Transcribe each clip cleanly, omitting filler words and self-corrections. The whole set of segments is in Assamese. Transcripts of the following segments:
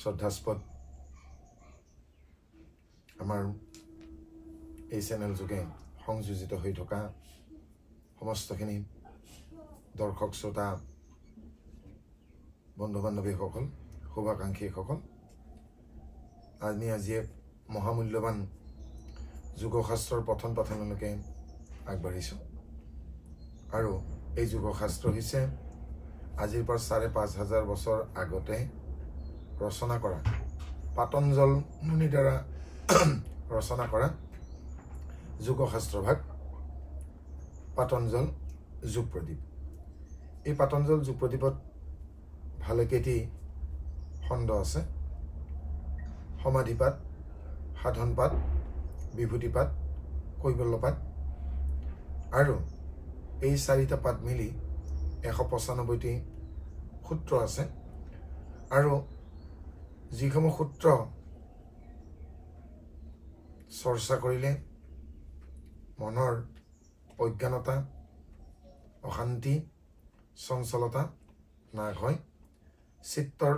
শ্ৰদ্ধাস্পদ আমাৰ এই চেনেল যোগে সংযোজিত হৈ থকা সমস্তখিনি দৰ্শক শ্ৰোতা বন্ধু বান্ধৱীসকল শুভাকাংক্ষীসকল আমি আজি এক মহামূল্যৱান যোগশাস্ত্ৰৰ পঠন পাঠনলৈকে আগবাঢ়িছোঁ আৰু এই যোগশাস্ত্ৰ হৈছে আজিৰ পৰা ৫,৫০০ বছৰ আগতে ৰচনা কৰা পাতঞ্জল মুনিৰ দ্বাৰা ৰচনা কৰা যোগশাস্ত্ৰভাগ পাতঞ্জল যোগ প্ৰদীপ। এই পাতঞ্জল যোগ প্ৰদীপত ভালেকেইটি খণ্ড আছে। সমাধিপাত, সাধনপাত, বিভূতিপাত, কৈবল্যপাত আৰু এই ৪টা পাত মিলি ১৯৫টি সূত্ৰ আছে আৰু যিসমূহ সূত্ৰ চৰ্চা কৰিলে মনৰ অজ্ঞানতা, অশান্তি, চঞ্চলতা নাশ হয়, চিত্তৰ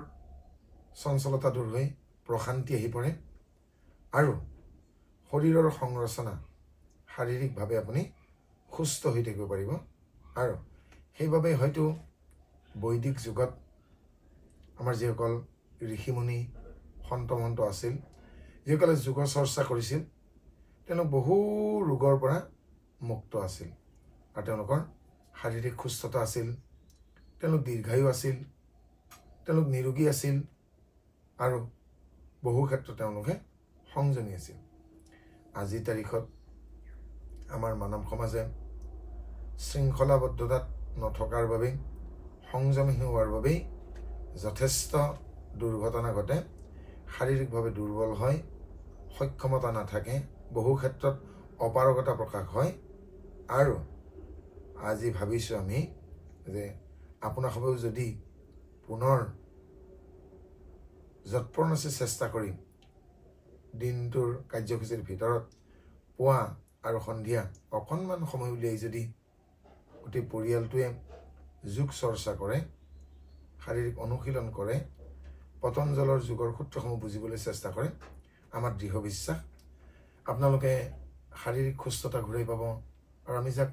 চঞ্চলতা দূৰ হৈ প্ৰশান্তি আহি পৰে আৰু শৰীৰৰ সংৰচনা শাৰীৰিকভাৱে আপুনি সুস্থ হৈ থাকিব পাৰিব। আৰু সেইবাবে হয়তো বৈদিক যুগত আমাৰ যিসকল ঋষিমুনি সন্ত মন্ত আছিল, যিসকলে যোগ চৰ্চা কৰিছিল, তেওঁলোক বহু ৰোগৰ পৰা মুক্ত আছিল আৰু তেওঁলোকৰ শাৰীৰিক সুস্থতা আছিল, তেওঁলোক দীৰ্ঘায়ু আছিল, তেওঁলোক নিৰোগী আছিল আৰু বহু ক্ষেত্ৰত তেওঁলোকে সংযমী আছিল। আজিৰ তাৰিখত আমাৰ মানৱ সমাজে শৃংখলাবদ্ধতাত নথকাৰ বাবে, সংযমী হোৱাৰ বাবেই যথেষ্ট দুৰ্ঘটনা ঘটে, শাৰীৰিকভাৱে দুৰ্বল হয়, সক্ষমতা নাথাকে, বহু ক্ষেত্ৰত অপাৰগতা প্ৰকাশ হয়। আৰু আজি ভাবিছোঁ আমি যে আপোনালোকেও যদি পুনৰ যৎপৰোনাস্তি চেষ্টা কৰি দিনটোৰ কাৰ্যসূচীৰ ভিতৰত পুৱা আৰু সন্ধিয়া অকণমান সময় উলিয়াই যদি গোটেই পৰিয়ালটোৱে যোগ চৰ্চা কৰে, শাৰীৰিক অনুশীলন কৰে, পতঞ্জলৰ যোগৰ সূত্ৰসমূহ বুজিবলৈ চেষ্টা কৰে, আমাৰ দৃঢ় বিশ্বাস আপোনালোকে শাৰীৰিক সুস্থতা ঘূৰাই পাব। আৰু আমি যাক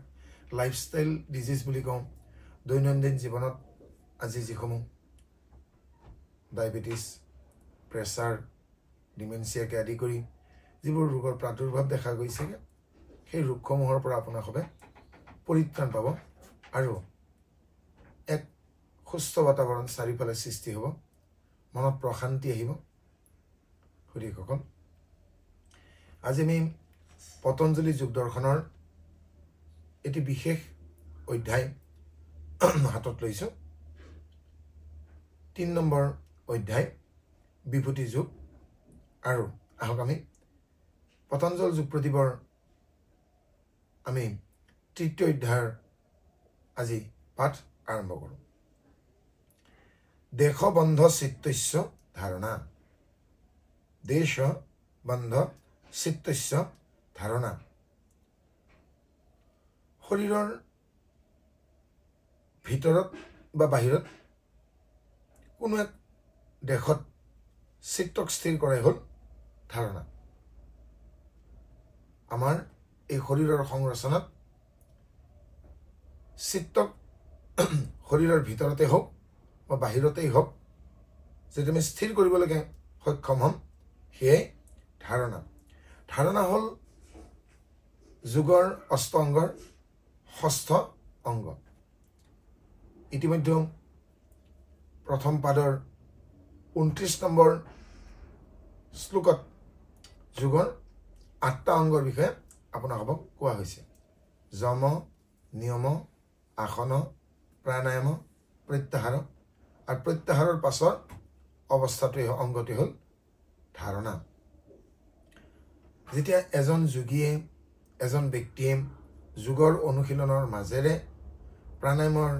লাইফষ্টাইল ডিজিজ বুলি কওঁ, দৈনন্দিন জীৱনত আজি যিসমূহ ডায়েবেটিছ, প্ৰেছাৰ, ডিমেনচিয়াকে আদি কৰি যিবোৰ ৰোগৰ প্ৰাদুৰ্ভাৱ দেখা গৈছেগৈ, সেই ৰোগসমূহৰ পৰা আপোনালোকে পৰিত্ৰাণ পাব আৰু এক সুস্থ বাতাবৰণ চাৰিওফালে সৃষ্টি হ'ব, মনত প্ৰশান্তি আহিব। সুধীসকল, আজি আমি পতঞ্জলি যোগ দৰ্শনৰ এটি বিশেষ অধ্যায় হাতত লৈছোঁ। ৩ নম্বৰ অধ্যায় বিভূতি যোগ। আৰু আহক আমি পতঞ্জল যোগ প্ৰদীপৰ আমি ৩য় অধ্যায়ৰ আজি পাঠ আৰম্ভ কৰোঁ। দেশবন্ধ চিত্তস্য ধাৰণা। দেশবন্ধ চিত্তস্য ধাৰণা। শৰীৰৰ ভিতৰত বা বাহিৰত কোনো এক দেশত চিত্তক স্থিৰ কৰাই হ'ল ধাৰণা। আমাৰ এই শৰীৰৰ সংৰচনাত চিত্তক শৰীৰৰ ভিতৰতে হওক বা বাহিৰতেই হওক যদি আমি স্থিৰ কৰিবলৈকে সক্ষম হ'ম, সেয়াই ধাৰণা। ধাৰণা হ'ল যোগৰ অষ্ট অংগৰ ষষ্ঠ অংগ। ইতিমধ্যে প্ৰথম পাদৰ ২৯ নম্বৰ শ্লোকত যোগৰ ৮টা অংগৰ বিষয়ে আপোনালোকক কোৱা হৈছে। যম, নিয়ম, আসন, প্ৰাণায়াম, প্ৰত্যাহাৰ। আৰু প্ৰত্যাহাৰৰ পাছৰ অৱস্থাটোৱে অংগটোৱে হ'ল ধাৰণা। যেতিয়া এজন যোগীয়ে, এজন ব্যক্তিয়ে যোগৰ অনুশীলনৰ মাজেৰে প্ৰাণায়ামৰ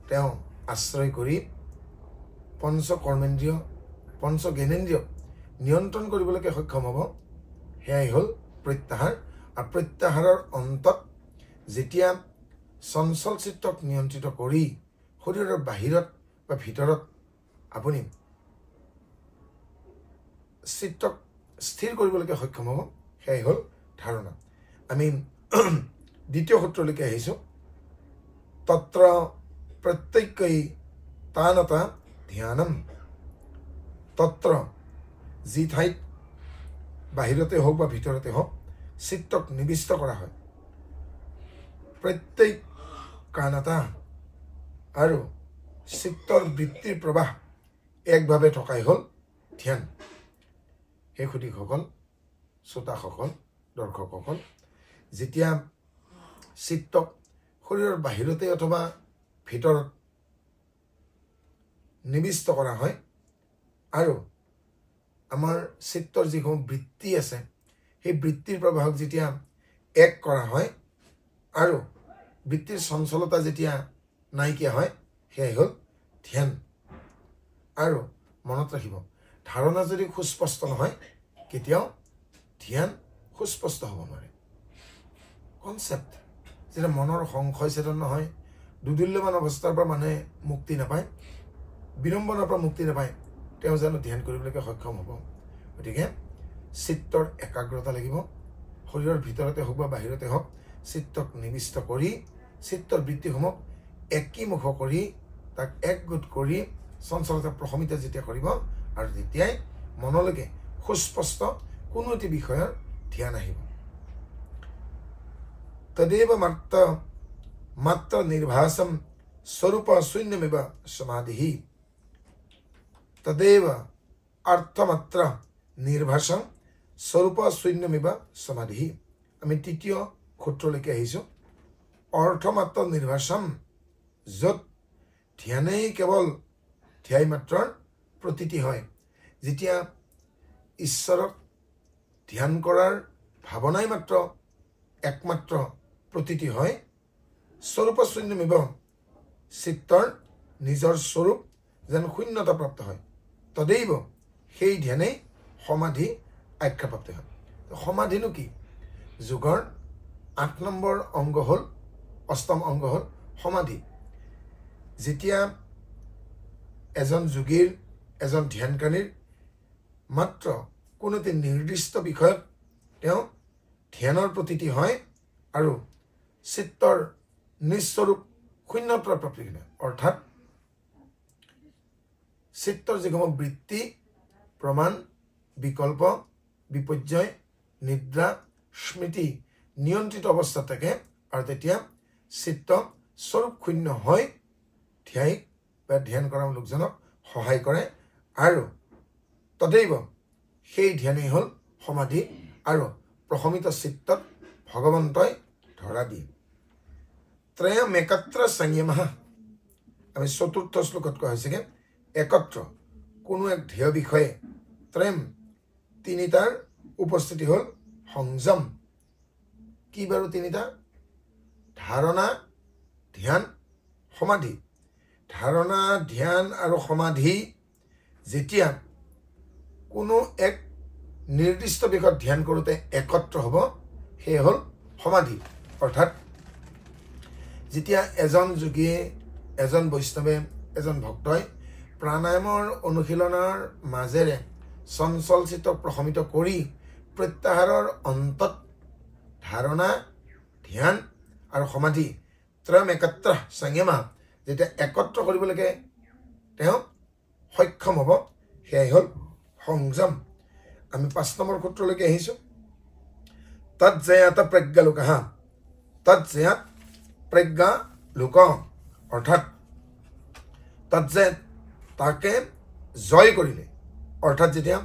তেওঁ আশ্ৰয় কৰি পঞ্চ কৰ্মেন্দ্ৰিয়, পঞ্চ জ্ঞানেন্দ্ৰিয় নিয়ন্ত্ৰণ কৰিবলৈকে সক্ষম হ'ব, সেয়াই হ'ল প্ৰত্যাহাৰ। আৰু প্ৰত্যাহাৰৰ অন্তত যেতিয়া চঞ্চল চিত্তক নিয়ন্ত্ৰিত কৰি শৰীৰৰ বাহিৰত বা ভিতৰত আপুনি চিত্তক স্থিৰ কৰিবলৈকে সক্ষম হ'ব সেয়াই হ'ল ধাৰণা আমি দ্বিতীয় সূত্ৰলৈকে আহিছোঁ তত্ৰ প্ৰত্যেকই তানতা ধ্যানম তত্ৰ যি ঠাইত বাহিৰতে হওক বা ভিতৰতে হওক চিত্তক নিবিষ্ট কৰা হয় প্ৰত্যেক কানতা আৰু চিত্তৰ বৃত্তিৰ প্ৰবাহ একভাৱে থকাই হ'ল ধ্যান হে সুধীসকল শ্ৰোতাসকল দৰ্শকসকল যেতিয়া চিত্তক শৰীৰৰ বাহিৰতে অথবা ভিতৰত নিবিষ্ট কৰা হয় আৰু আমাৰ চিত্তৰ যিসমূহ বৃত্তি আছে সেই বৃত্তিৰ প্ৰবাহক যেতিয়া এক কৰা হয় আৰু বৃত্তিৰ চঞ্চলতা যেতিয়া নাইকিয়া হয় সেয়াই হ'ল ধ্যান আৰু মনত ৰাখিব ধাৰণা যদি সুস্পষ্ট নহয় কেতিয়াও ধ্যান সুস্পষ্ট হ'ব নোৱাৰে কনচেপ্ট যেতিয়া মনৰ সংশয় চেতন নহয় দুদুল্যমান অৱস্থাৰ পৰা মানুহে মুক্তি নাপায় বিড়ম্বনাৰ পৰা মুক্তি নাপায় তেওঁ জানো ধ্যান কৰিবলৈকে সক্ষম হ'ব গতিকে চিত্তৰ একাগ্ৰতা লাগিব শৰীৰৰ ভিতৰতে হওক বা বাহিৰতে হওক চিত্তক নিবিষ্ট কৰি চিত্তৰ বৃত্তিসমূহ একীমুখ কৰি তাক একগোট কৰি চঞ্চলতা প্ৰশমিত যেতিয়া কৰিব আৰু তেতিয়াই মনলৈকে সুস্পষ্ট কোনো এটি বিষয়ৰ ধ্যান আহিব তদেৱ মাত্ৰ নিৰ্ভাসম স্বৰূপ শূন্যমিব সমাধি তদেৱ অৰ্থমাত্ৰ নিৰ্ভাসম স্বৰূপ শূন্যমিব সমাধি আমি তৃতীয় সূত্ৰলৈকে আহিছোঁ অৰ্থমাত্ৰ নিৰ্ভাসম য'ত ধ্যানেই কেৱল ধ্যাই মাত্ৰৰ প্ৰতীতি হয় যেতিয়া ঈশ্বৰক ধ্যান কৰাৰ ভাৱনাই মাত্ৰ একমাত্ৰ প্ৰতীতি হয় স্বৰূপ শূন্যমিব চিত্তৰ নিজৰ স্বৰূপ যেন শূন্যতা প্ৰাপ্ত হয় তদেইব সেই ধ্যানেই সমাধি আখ্যাপ্ৰাপ্ত হয় সমাধিনো কি যোগৰ ৮ নম্বৰ অংগ হ'ল অষ্টম অংগ হ'ল সমাধি যেতিয়া এজন যোগীৰ এজন ধ্যানকাৰীৰ মাত্ৰ কোনো এটি নিৰ্দিষ্ট বিষয়ত তেওঁ ধ্যানৰ প্ৰতীতি হয় আৰু চিত্তৰ নিস্বৰূপ শূন্যতাৰ প্ৰাপ্তি হয় অৰ্থাৎ চিত্তৰ যিসমূহ বৃত্তি প্ৰমাণ বিকল্প বিপৰ্যয় নিদ্ৰা স্মৃতি নিয়ন্ত্ৰিত অৱস্থাত থাকে আৰু তেতিয়া চিত্ত স্বৰূপ শূন্য হয় ধ্যায়িক বা ধ্যান কৰা লোকজনক সহায় কৰে আৰু তদেইব সেই ধ্যানেই হ'ল সমাধি আৰু প্ৰশমিত চিত্তত ভগৱন্তই ধৰা দিয়ে ত্ৰয়ম একত্ৰ সংযমঃ আমি চতুৰ্থ শ্লোকত কোৱা হৈছেগে একত্ৰ কোনো এক ধ্যেয় বিষয়ে ত্ৰয়ম তিনিটাৰ উপস্থিতি হ'ল সংযম কি বাৰু তিনিটা ধাৰণা ধ্যান সমাধি ধাৰণা ধ্যান আৰু সমাধি যেতিয়া কোনো এক নিৰ্দিষ্ট বিষয়ত ধ্যান কৰোঁতে একত্ৰ হ'ব সেয়ে হ'ল সমাধি অৰ্থাৎ যেতিয়া এজন যোগীয়ে এজন বৈষ্ণৱে এজন ভক্তই প্ৰাণায়ামৰ অনুশীলনৰ মাজেৰে চঞ্চল চিত্তক প্ৰশমিত কৰি প্ৰত্যাহাৰৰ অন্তত ধাৰণা ধ্যান আৰু সমাধি ত্ৰয়ম একত্ৰ সংযমঃ যেতিয়া একত্ৰ কৰিবলৈকে তেওঁ সক্ষম হ'ব সেয়াই হ'ল সংযম আমি ৫ নম্বৰ সূত্ৰলৈকে আহিছোঁ তৎজয়াত প্ৰজ্ঞালোকঃ তৎজয়াত প্ৰজ্ঞালোক অৰ্থাৎ তৎজয়াত তাকে জয় কৰিলে অৰ্থাৎ যেতিয়া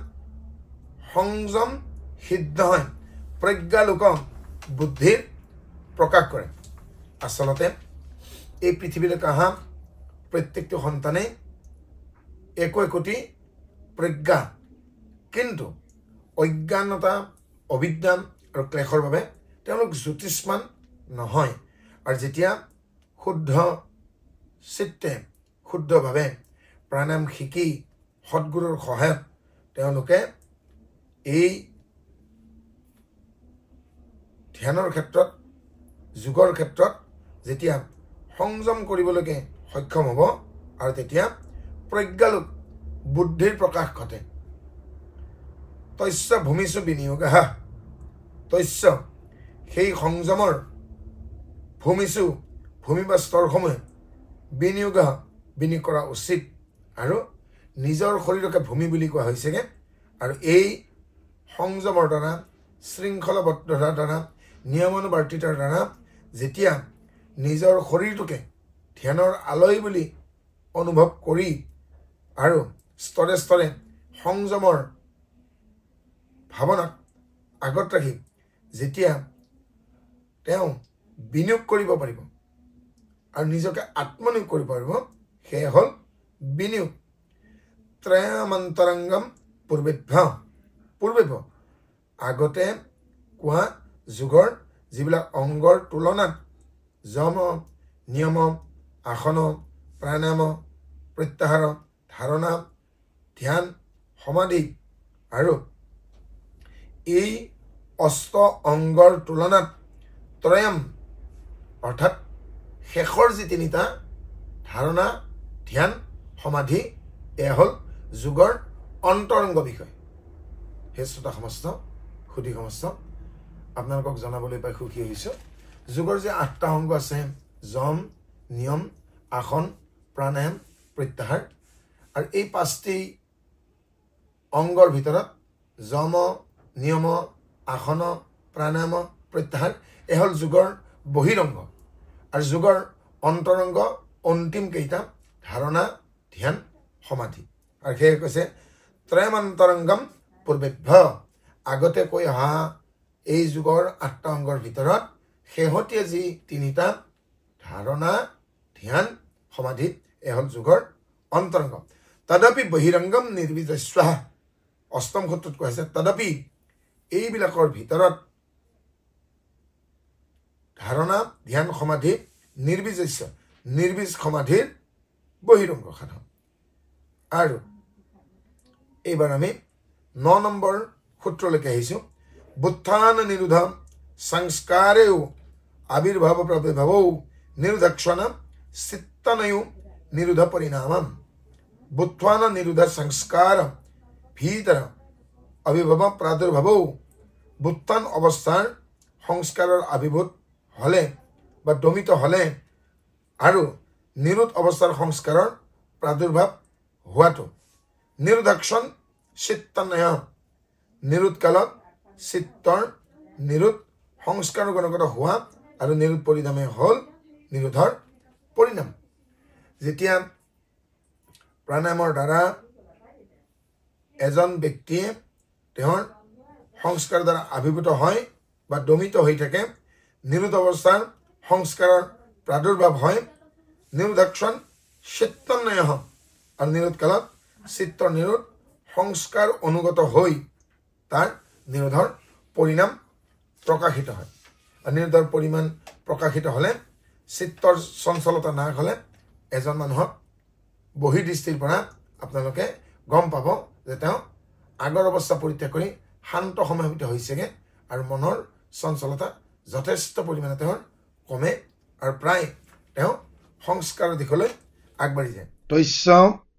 সংযম সিদ্ধ হয় প্ৰজ্ঞালোক বুদ্ধিৰ প্ৰকাশ কৰে আচলতে এই পৃথিৱীলৈ অহা প্ৰত্যেকটো সন্তানে একোটি প্ৰজ্ঞা কিন্তু অজ্ঞানতা অবিদ্যা আৰু ক্লেশৰ বাবে তেওঁলোক জ্যোতিষ্মান নহয় আৰু যেতিয়া শুদ্ধ চিত্তে শুদ্ধভাৱে প্ৰাণায়াম শিকি সৎগুৰুৰ সহায়ত তেওঁলোকে এই ধ্যানৰ ক্ষেত্ৰত যোগৰ ক্ষেত্ৰত যেতিয়া সংযম কৰিবলৈকে সক্ষম হ'ব আৰু তেতিয়া প্ৰজ্ঞালোক বুদ্ধিৰ প্ৰকাশ ঘটে তস্য ভূমিষু বিনিয়োগः তস্য সেই সংযমৰ ভূমিষু ভূমি বা স্তৰসমূহে বিনিয়োগः বিনিয়োগ কৰা উচিত আৰু নিজৰ শৰীৰকে ভূমি বুলি কোৱা হৈছেগে আৰু এই সংযমৰ দ্বাৰা শৃংখলাবদ্ধতাৰ দ্বাৰা নিয়মানুবৰ্তিতাৰ দ্বাৰা যেতিয়া নিজৰ শৰীৰটোকে ধ্যানৰ আলয় বুলি অনুভৱ কৰি আৰু স্তৰে স্তৰে সংযমৰ ভাৱনাক আগত ৰাখি যেতিয়া তেওঁ বিনিয়োগ কৰিব পাৰিব আৰু নিজকে আত্মনিয়োগ কৰিব পাৰিব সেয়া হ'ল বিনিয়োগ ত্ৰয়ামন্তৰংগম পূৰ্বেভ্য আগতে কোৱা যোগৰ যিবিলাক অংগৰ তুলনাত যম নিয়ম আসন প্ৰাণায়াম প্ৰত্যাহাৰ ধাৰণা ধ্যান সমাধি আৰু এই অষ্ট অংগৰ তুলনাত ত্ৰয়ম অৰ্থাৎ শেষৰ যি তিনিটা ধাৰণা ধ্যান সমাধি এয়া হ'ল যোগৰ অন্তৰংগ বিষয় হে শ্ৰোতা সমস্ত সুধী সমস্ত আপোনালোকক জনাবলৈ পাই সুখী হৈছোঁ যোগৰ যে 8টা অংগ আছে যম নিয়ম আসন প্ৰাণায়াম প্ৰত্যাহাৰ আৰু এই 5টি অংগৰ ভিতৰত যম নিয়ম আসন প্ৰাণায়াম প্ৰত্যাহাৰ এয়া হ'ল যোগৰ বহিৰংগ আৰু যোগৰ অন্তৰংগ অন্তিম কেইটা ধাৰণা ধ্যান সমাধি আৰু সেয়ে কৈছে ত্ৰয়ামন্তৰংগম পূৰ্বেভ্য আগতে কৈ অহা এই যোগৰ 8টা অংগৰ ভিতৰত শেহতীয়া যি তিনিটা ধাৰণা ধ্যান সমাধি এয়া হ'ল যোগৰ অন্তৰংগ তদপি বহিৰংগম নিৰ্বিজস্ব অষ্টম সূত্ৰত কোৱা হৈছে তদপি এইবিলাকৰ ভিতৰত ধাৰণা ধ্যান সমাধি নিৰ্বিজস্য নিৰ্বীজ সমাধিৰ বহিৰংগ সাধন আৰু এইবাৰ আমি 9 নম্বৰ সূত্ৰলৈকে আহিছোঁ বুত্থান নিৰোধ সংস্কাৰেও আবিৰ্ভাৱ প্ৰাদুৰ্ভাৱৌ নিৰোধক্ষণ চিত্তনয়ো নিৰোধ পৰিণামম বুত্থান নিৰোধ সংস্কাৰ ভিতৰ আবিৰ্ভাৱ প্ৰাদুৰ্ভাৱৌ বুত্থান অৱস্থাৰ সংস্কাৰৰ আবিৰ্ভূত হলে বা দমিত হলে আৰু নিৰোধ অৱস্থাৰ সংস্কাৰৰ প্ৰাদুৰ্ভাৱ হোৱাটো নিৰোধক্ষণ চিত্তনয় নিৰোধ কালত চিত্তৰ নিৰোধ সংস্কাৰ গণগত হোৱা আৰু নিৰোধ পৰিণামে হ'ল নিৰোধৰ পৰিণাম যেতিয়া প্ৰাণায়ামৰ দ্বাৰা এজন ব্যক্তিয়ে তেওঁৰ সংস্কাৰ দ্বাৰা আবিৰ্ভূত হয় বা দমিত হৈ থাকে নিৰোধ অৱস্থাৰ সংস্কাৰৰ প্ৰাদুৰ্ভাৱ হয় নিৰোধক্ষণ চিত্তনয় আৰু নিৰোধ কালত চিত্তৰ নিৰোধ সংস্কাৰ অনুগত হৈ তাৰ নিৰোধৰ পৰিণাম প্ৰকাশিত হয় আৰু নিৰোধৰ পৰিমাণ প্ৰকাশিত হলে চিত্তৰ চঞ্চলতা নাশ হলে এজন মানুহক বহিৰ্দৃষ্টিৰ পৰা আপোনালোকে গম পাব যে তেওঁ আগৰ অৱস্থা পৰিত্যাগ কৰি শান্ত সমাহিত হৈছেগে আৰু মনৰ চঞ্চলতা যথেষ্ট পৰিমাণে তেওঁৰ কমে আৰু প্ৰায় তেওঁ সংস্কাৰৰ দিশলৈ আগবাঢ়ি যায় তস্য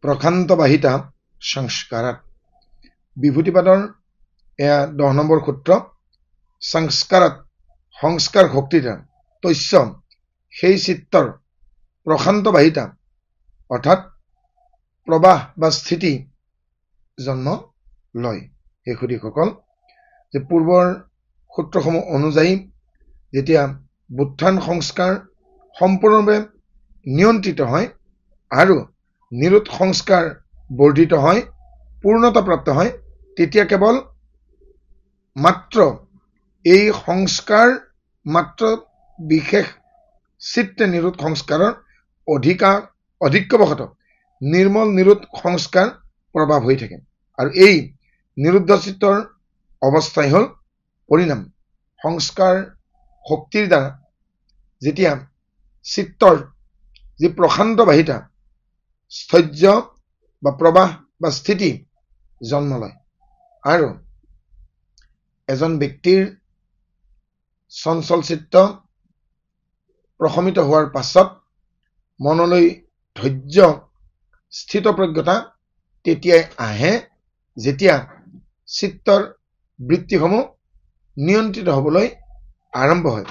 প্ৰশান্ত বাহিতা সংস্কাৰত বিভূতিপাদৰ এয়া 10 নম্বৰ সূত্ৰ সংস্কাৰত সংস্কাৰ শক্তিৰ তস্য সেই চিত্তৰ প্ৰশান্ত বাহিতা অৰ্থাৎ প্ৰবাহ বা স্থিতি জন্ম লয় সেই সুধীসকল যে পূৰ্বৰ সূত্ৰসমূহ অনুযায়ী যেতিয়া বুত্থান সংস্কাৰ সম্পূৰ্ণভাৱে নিয়ন্ত্ৰিত হয় আৰু নিৰোধ সংস্কাৰ বৰ্ধিত হয় পূৰ্ণতা প্ৰাপ্ত হয় তেতিয়া কেৱল মাত্ৰ এই সংস্কাৰ মাত্ৰ বিশেষ চিত্তে নিৰোধ সংস্কাৰৰ অধিক্যবশতঃ নিৰ্মল নিৰোধ সংস্কাৰ প্ৰভাৱ হৈ থাকে আৰু এই নিৰুদ্ধ চিত্তৰ অৱস্থাই হ'ল পৰিণাম সংস্কাৰ শক্তিৰ দ্বাৰা যেতিয়া চিত্তৰ যি প্ৰশান্ত বাহিতা স্থৈৰ্য বা প্ৰবাহ বা স্থিতি জন্ম লয় আৰু এজন ব্যক্তিৰ চঞ্চল চিত্ত প্ৰশমিত হোৱাৰ পাছত মনলৈ ধৈৰ্য স্থিতপ্ৰজ্ঞতা তেতিয়াই আহে যেতিয়া চিত্তৰ বৃত্তিসমূহ নিয়ন্ত্ৰিত হ'বলৈ আৰম্ভ হয়।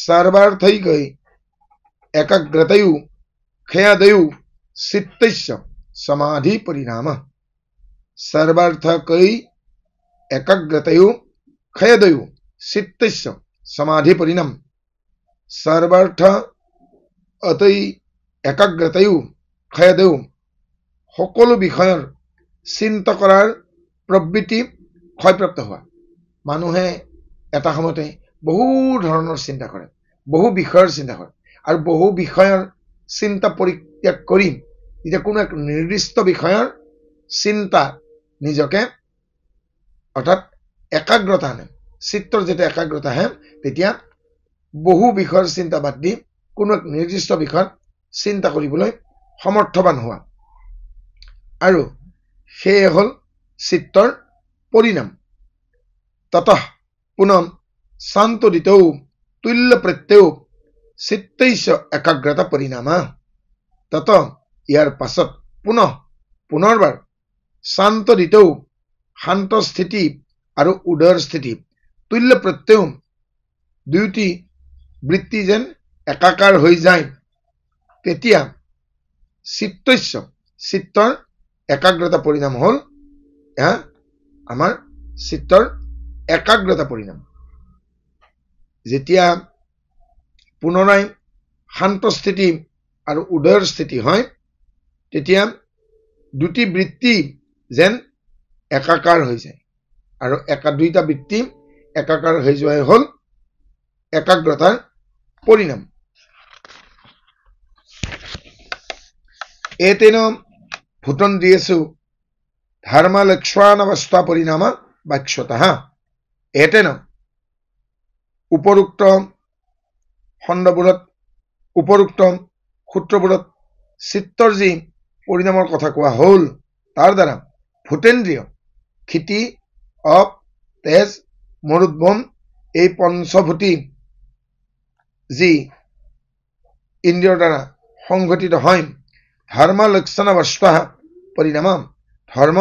সৰ্বাৰ্থৈকৈ একাগ্ৰতায়ো ক্ষয়াদয়ো চিত্তস্য সমাধি পৰিণাম। সৰ্বাৰ্থকৈ একাগ্ৰতায়ো ক্ষয়াদয়ো চিত্তস্য সমাধি পৰিণাম। সৰ্বাৰ্থ অতৈ একাগ্ৰতায়ো ক্ষয়াদয়ো সকলো বিষয়ৰ চিন্তা কৰাৰ প্ৰবৃত্তি ক্ষয়প্ৰাপ্ত হোৱা। মানুহে এটা সময়তে বহু ধৰণৰ চিন্তা কৰে, বহু বিষয়ৰ চিন্তা কৰে, আৰু বহু বিষয়ৰ চিন্তা পৰিত্যাগ কৰি যেতিয়া কোনো এক নিৰ্দিষ্ট বিষয়ৰ চিন্তা নিজকে অৰ্থাৎ একাগ্ৰতা আনে, চিত্তৰ যেতিয়া একাগ্ৰতা আহে তেতিয়া বহু বিষয়ৰ চিন্তা বাদ দি কোনো এক নিৰ্দিষ্ট বিষয়ত চিন্তা কৰিবলৈ সমৰ্থবান হোৱা, আৰু সেয়ে হ'ল চিত্তৰ পৰিণাম। ততঃ পুনঃ শান্তদিতৌ তুল্য প্ৰত্যয়ো চিত্তস্য একাগ্ৰতা পৰিণামা। তত ইয়াৰ পাছত পুনৰবাৰ শান্তদিতৌ শান্ত স্থিতি আৰু উদয়ৰ স্থিতি, তুল্য প্ৰত্যয় দুয়োটি বৃত্তি যেন একাকাৰ হৈ যায়, তেতিয়া চিত্তস্য চিত্তৰ একাগ্ৰতা পৰিণাম হ'ল আমাৰ চিত্তৰ একাগ্ৰতা পৰিণাম। যেতিয়া পুনৰাই শান্ত স্থিতি আৰু উদয়ৰ স্থিতি হয় তেতিয়া দুটি বৃত্তি যেন একাকাৰ হৈ যায়, আৰু দুইটা বৃত্তি একাকাৰ হৈ যোৱাই হ'ল একাগ্ৰতাৰ পৰিণাম। এতেন ভূতন্দ্ৰিয়েষু ধৰ্মলক্ষ্যানৱস্থা পৰিণাম বাক্যতঃ। এতেন উপৰোক্ত খণ্ডবোৰত উপৰোক্ত সূত্ৰবোৰত চিত্তৰ যি পৰিণামৰ কথা কোৱা হ'ল তাৰ দ্বাৰা ভূতেন্দ্ৰিয় ক্ষিতি অপ তেজ মৰুদ্ভম এই পঞ্চভূতি যি ইন্দ্ৰিয়ৰ দ্বাৰা সংঘটিত হয়, ধৰ্ম লক্ষণাৱস্থা পৰিণাম, ধৰ্ম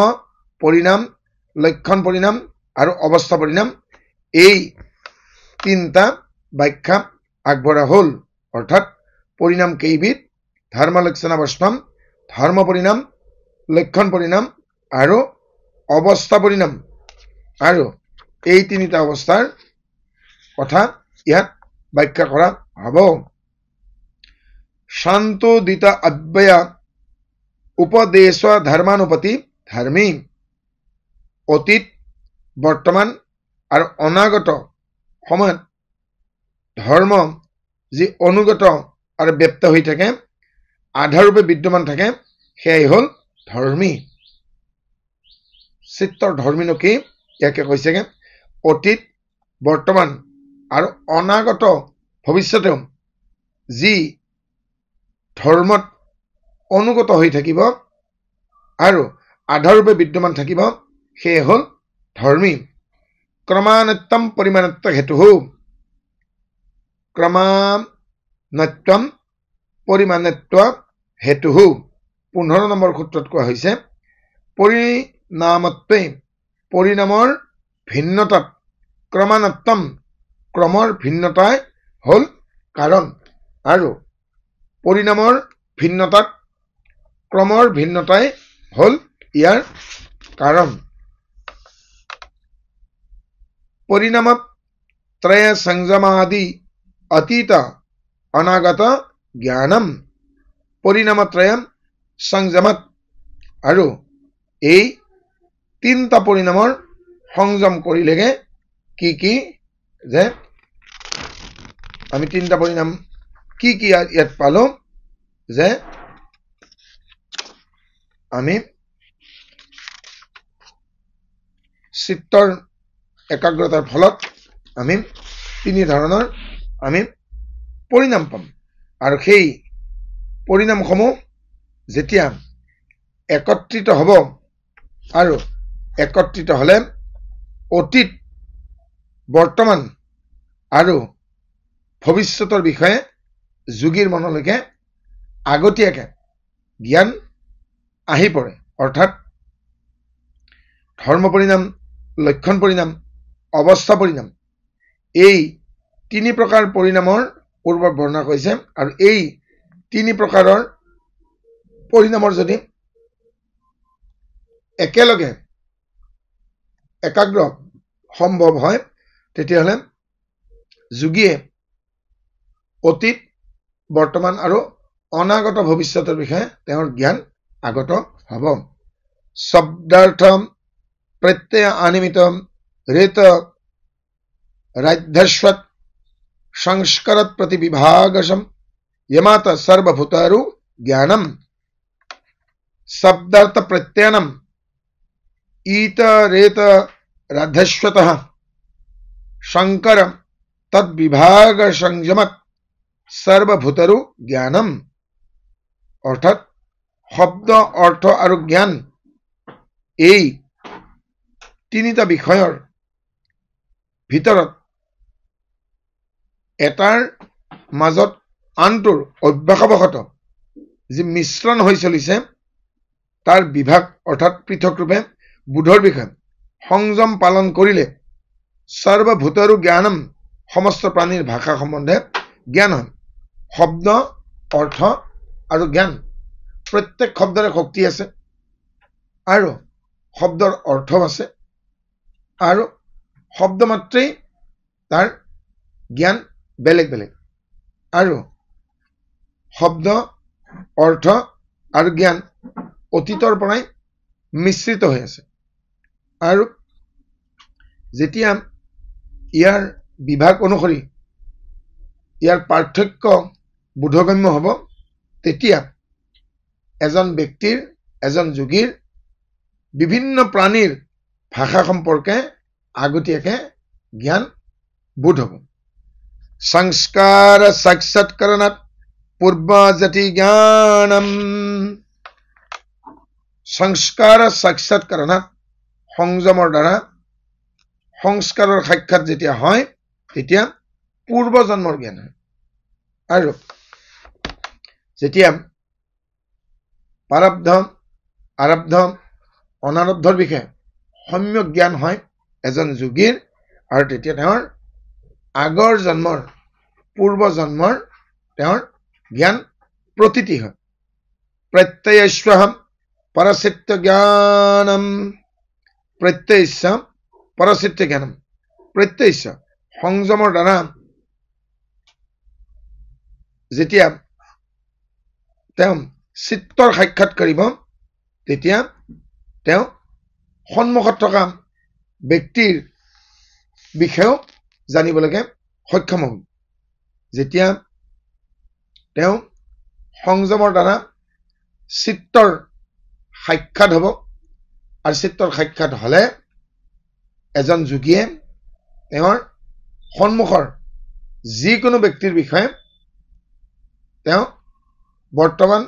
পৰিণাম, লক্ষণ পৰিণাম আৰু অৱস্থা পৰিণাম, এই তিনিটা ব্যাখ্যা আগবঢ়া হ'ল। অৰ্থাৎ পৰিণাম কেইবিধ? ধৰ্ম লক্ষণাৱস্থাম, ধৰ্ম পৰিণাম, লক্ষণ পৰিণাম আৰু অৱস্থা পৰিণাম, আৰু এই তিনিটা অৱস্থাৰ কথা ইয়াত ব্যাখ্যা কৰা হ'ব। শান্তোদিত অব্যয় উপদেশ ধৰ্মানুপতি ধৰ্মী, অতীত বৰ্তমান আৰু অনাগত সময়ত ধৰ্ম যি অনুগত আৰু ব্যক্ত হৈ থাকে, আধাৰূপে বিদ্যমান থাকে, সেয়াই হ'ল ধৰ্মী। চিত্তৰ ধৰ্মীনো কি? ইয়াকে কৈছেগে অতীত বৰ্তমান আৰু অনাগত ভৱিষ্যতেও যি ধৰ্মত অনুগত হৈ থাকিব আৰু আধাৰূপে বিদ্যমান থাকিব, সেয়ে হ'ল ধৰ্মী। ক্ৰমান্বিতম পৰিমাণত্ব হেতু, ক্ৰমান্বিতম পৰিমাণত্ব হেতু 15 নম্বৰ সূত্ৰত কোৱা হৈছে পৰিণামত্বে পৰিণামৰ ভিন্নতাত, ক্ৰমান্বিতম ক্ৰমৰ ভিন্নতাই হ'ল কাৰণ, আৰু পৰিণামৰ ভিন্নতাত ক্ৰমৰ ভিন্নতাই হ'ল ইয়াৰ কাৰণ। পৰিণামত ত্ৰয় সংযমাদি অতীত অনাগত জ্ঞানম, পৰিণামত্ৰয় সংযমত, আৰু এই তিনিটা পৰিণামৰ সংযম কৰিলেগে কি কি, যে আমি তিনিটা পৰিণাম কি কি ইয়াত পালো, যে আমি চিত্তৰ একাগ্ৰতাৰ ফলত আমি তিনি ধৰণৰ আমি পৰিণাম পাম, আৰু সেই পৰিণামসমূহ যেতিয়া একত্ৰিত হ'ব, আৰু একত্ৰিত হ'লে অতীত বৰ্তমান আৰু ভৱিষ্যতৰ বিষয়ে যোগীৰ মনলৈকে আগতীয়াকে জ্ঞান আহি পৰে। অৰ্থাৎ ধৰ্ম পৰিণাম, লক্ষণ পৰিণাম, অৱস্থা পৰিণাম, এই 3 প্ৰকাৰ পৰিণামৰ পূৰ্বত বৰ্ণনা কৰিছে। আৰু এই 3 প্ৰকাৰৰ পৰিণামৰ যদি একেলগে একাগ্ৰ সম্ভৱ হয়, তেতিয়াহ'লে যোগীয়ে অতীত, বৰ্তমান আৰু অনাগত ভৱিষ্যতৰ বিষয়ে তেওঁৰ জ্ঞান আগত হ'ব। শব্দাৰ্থ প্ৰত্যয় আনিমিত ঋত ৰাধ্যস্বত সংস্কাৰত প্ৰতি বিভাগসম यमात सर्वभूतारु ज्ञानम शब्दार्थ प्रत्ययनम ईत रेत राधस्वतः शंकर तद विभाग संयमत सर्वभूतारु ज्ञानम। अर्थात शब्द, अर्थ और ज्ञान এই তিনিটা বিষয়ৰ ভিতৰত এটাৰ মাজত আনটোৰ অভ্যাসবশত যি মিশ্ৰণ হৈ চলিছে তাৰ বিভাগ অৰ্থাৎ পৃথক ৰূপে বুধৰ বিষয় সংযম পালন কৰিলে সৰ্বভূতৰো জ্ঞানম সমস্ত প্ৰাণীৰ ভাষা সম্বন্ধে জ্ঞান হয়। শব্দ, অৰ্থ আৰু জ্ঞান, প্ৰত্যেক শব্দৰে শক্তি আছে আৰু শব্দৰ অৰ্থ আছে আৰু শব্দ মাত্ৰেই তাৰ জ্ঞান বেলেগ বেলেগ আৰু শব্দ, অৰ্থ আৰু জ্ঞান অতীতৰ পৰাই মিশ্ৰিত হৈ আছে। আৰু যেতিয়া ইয়াৰ বিভাগ অনুসৰি ইয়াৰ পাৰ্থক্য বোধগম্য হ'ব, তেতিয়া এজন ব্যক্তিৰ, এজন যোগীৰ বিভিন্ন প্ৰাণীৰ ভাষা সম্পৰ্কে আগতীয়াকে জ্ঞান বোধ হ'ব। সংস্কাৰ সাক্ষাৎকৰণত পূৰ্বজতি জ্ঞানম। সংস্কাৰ সাক্ষাৎকৰণত সংযমৰ দ্বাৰা সংস্কাৰৰ সাক্ষাৎ যেতিয়া হয়, তেতিয়া পূৰ্বজন্মৰ জ্ঞান হয়। আৰু যেতিয়া প্ৰাৰব্ধ, আৰব্ধ, অনাৰব্ধৰ বিষয়ে সম্যক জ্ঞান হয় এজন যোগীৰ, আৰু তেতিয়া তেওঁৰ আগৰ জন্মৰ, পূৰ্ব জন্মৰ তেওঁৰ জ্ঞান প্ৰতীতি হয়। প্ৰত্যয়স্য পৰচিত্ত জ্ঞানম। প্ৰত্যয়স্য পৰচিত্ত জ্ঞানম। প্ৰত্যয়স্য সংযমৰ দ্বাৰা যেতিয়া তেওঁ চিত্তৰ সাক্ষাৎ কৰিব, তেতিয়া তেওঁ সন্মুখত থকা ব্যক্তিৰ বিষয়েও জানিবলৈকে সক্ষম হ'ব। যেতিয়া তেওঁ সংযমৰ দ্বাৰা চিত্তৰ সাক্ষাৎ হ'ব, আৰু চিত্তৰ সাক্ষাৎ হ'লে এজন যোগীয়ে তেওঁৰ সন্মুখৰ যিকোনো ব্যক্তিৰ বিষয়ে তেওঁ বৰ্তমান,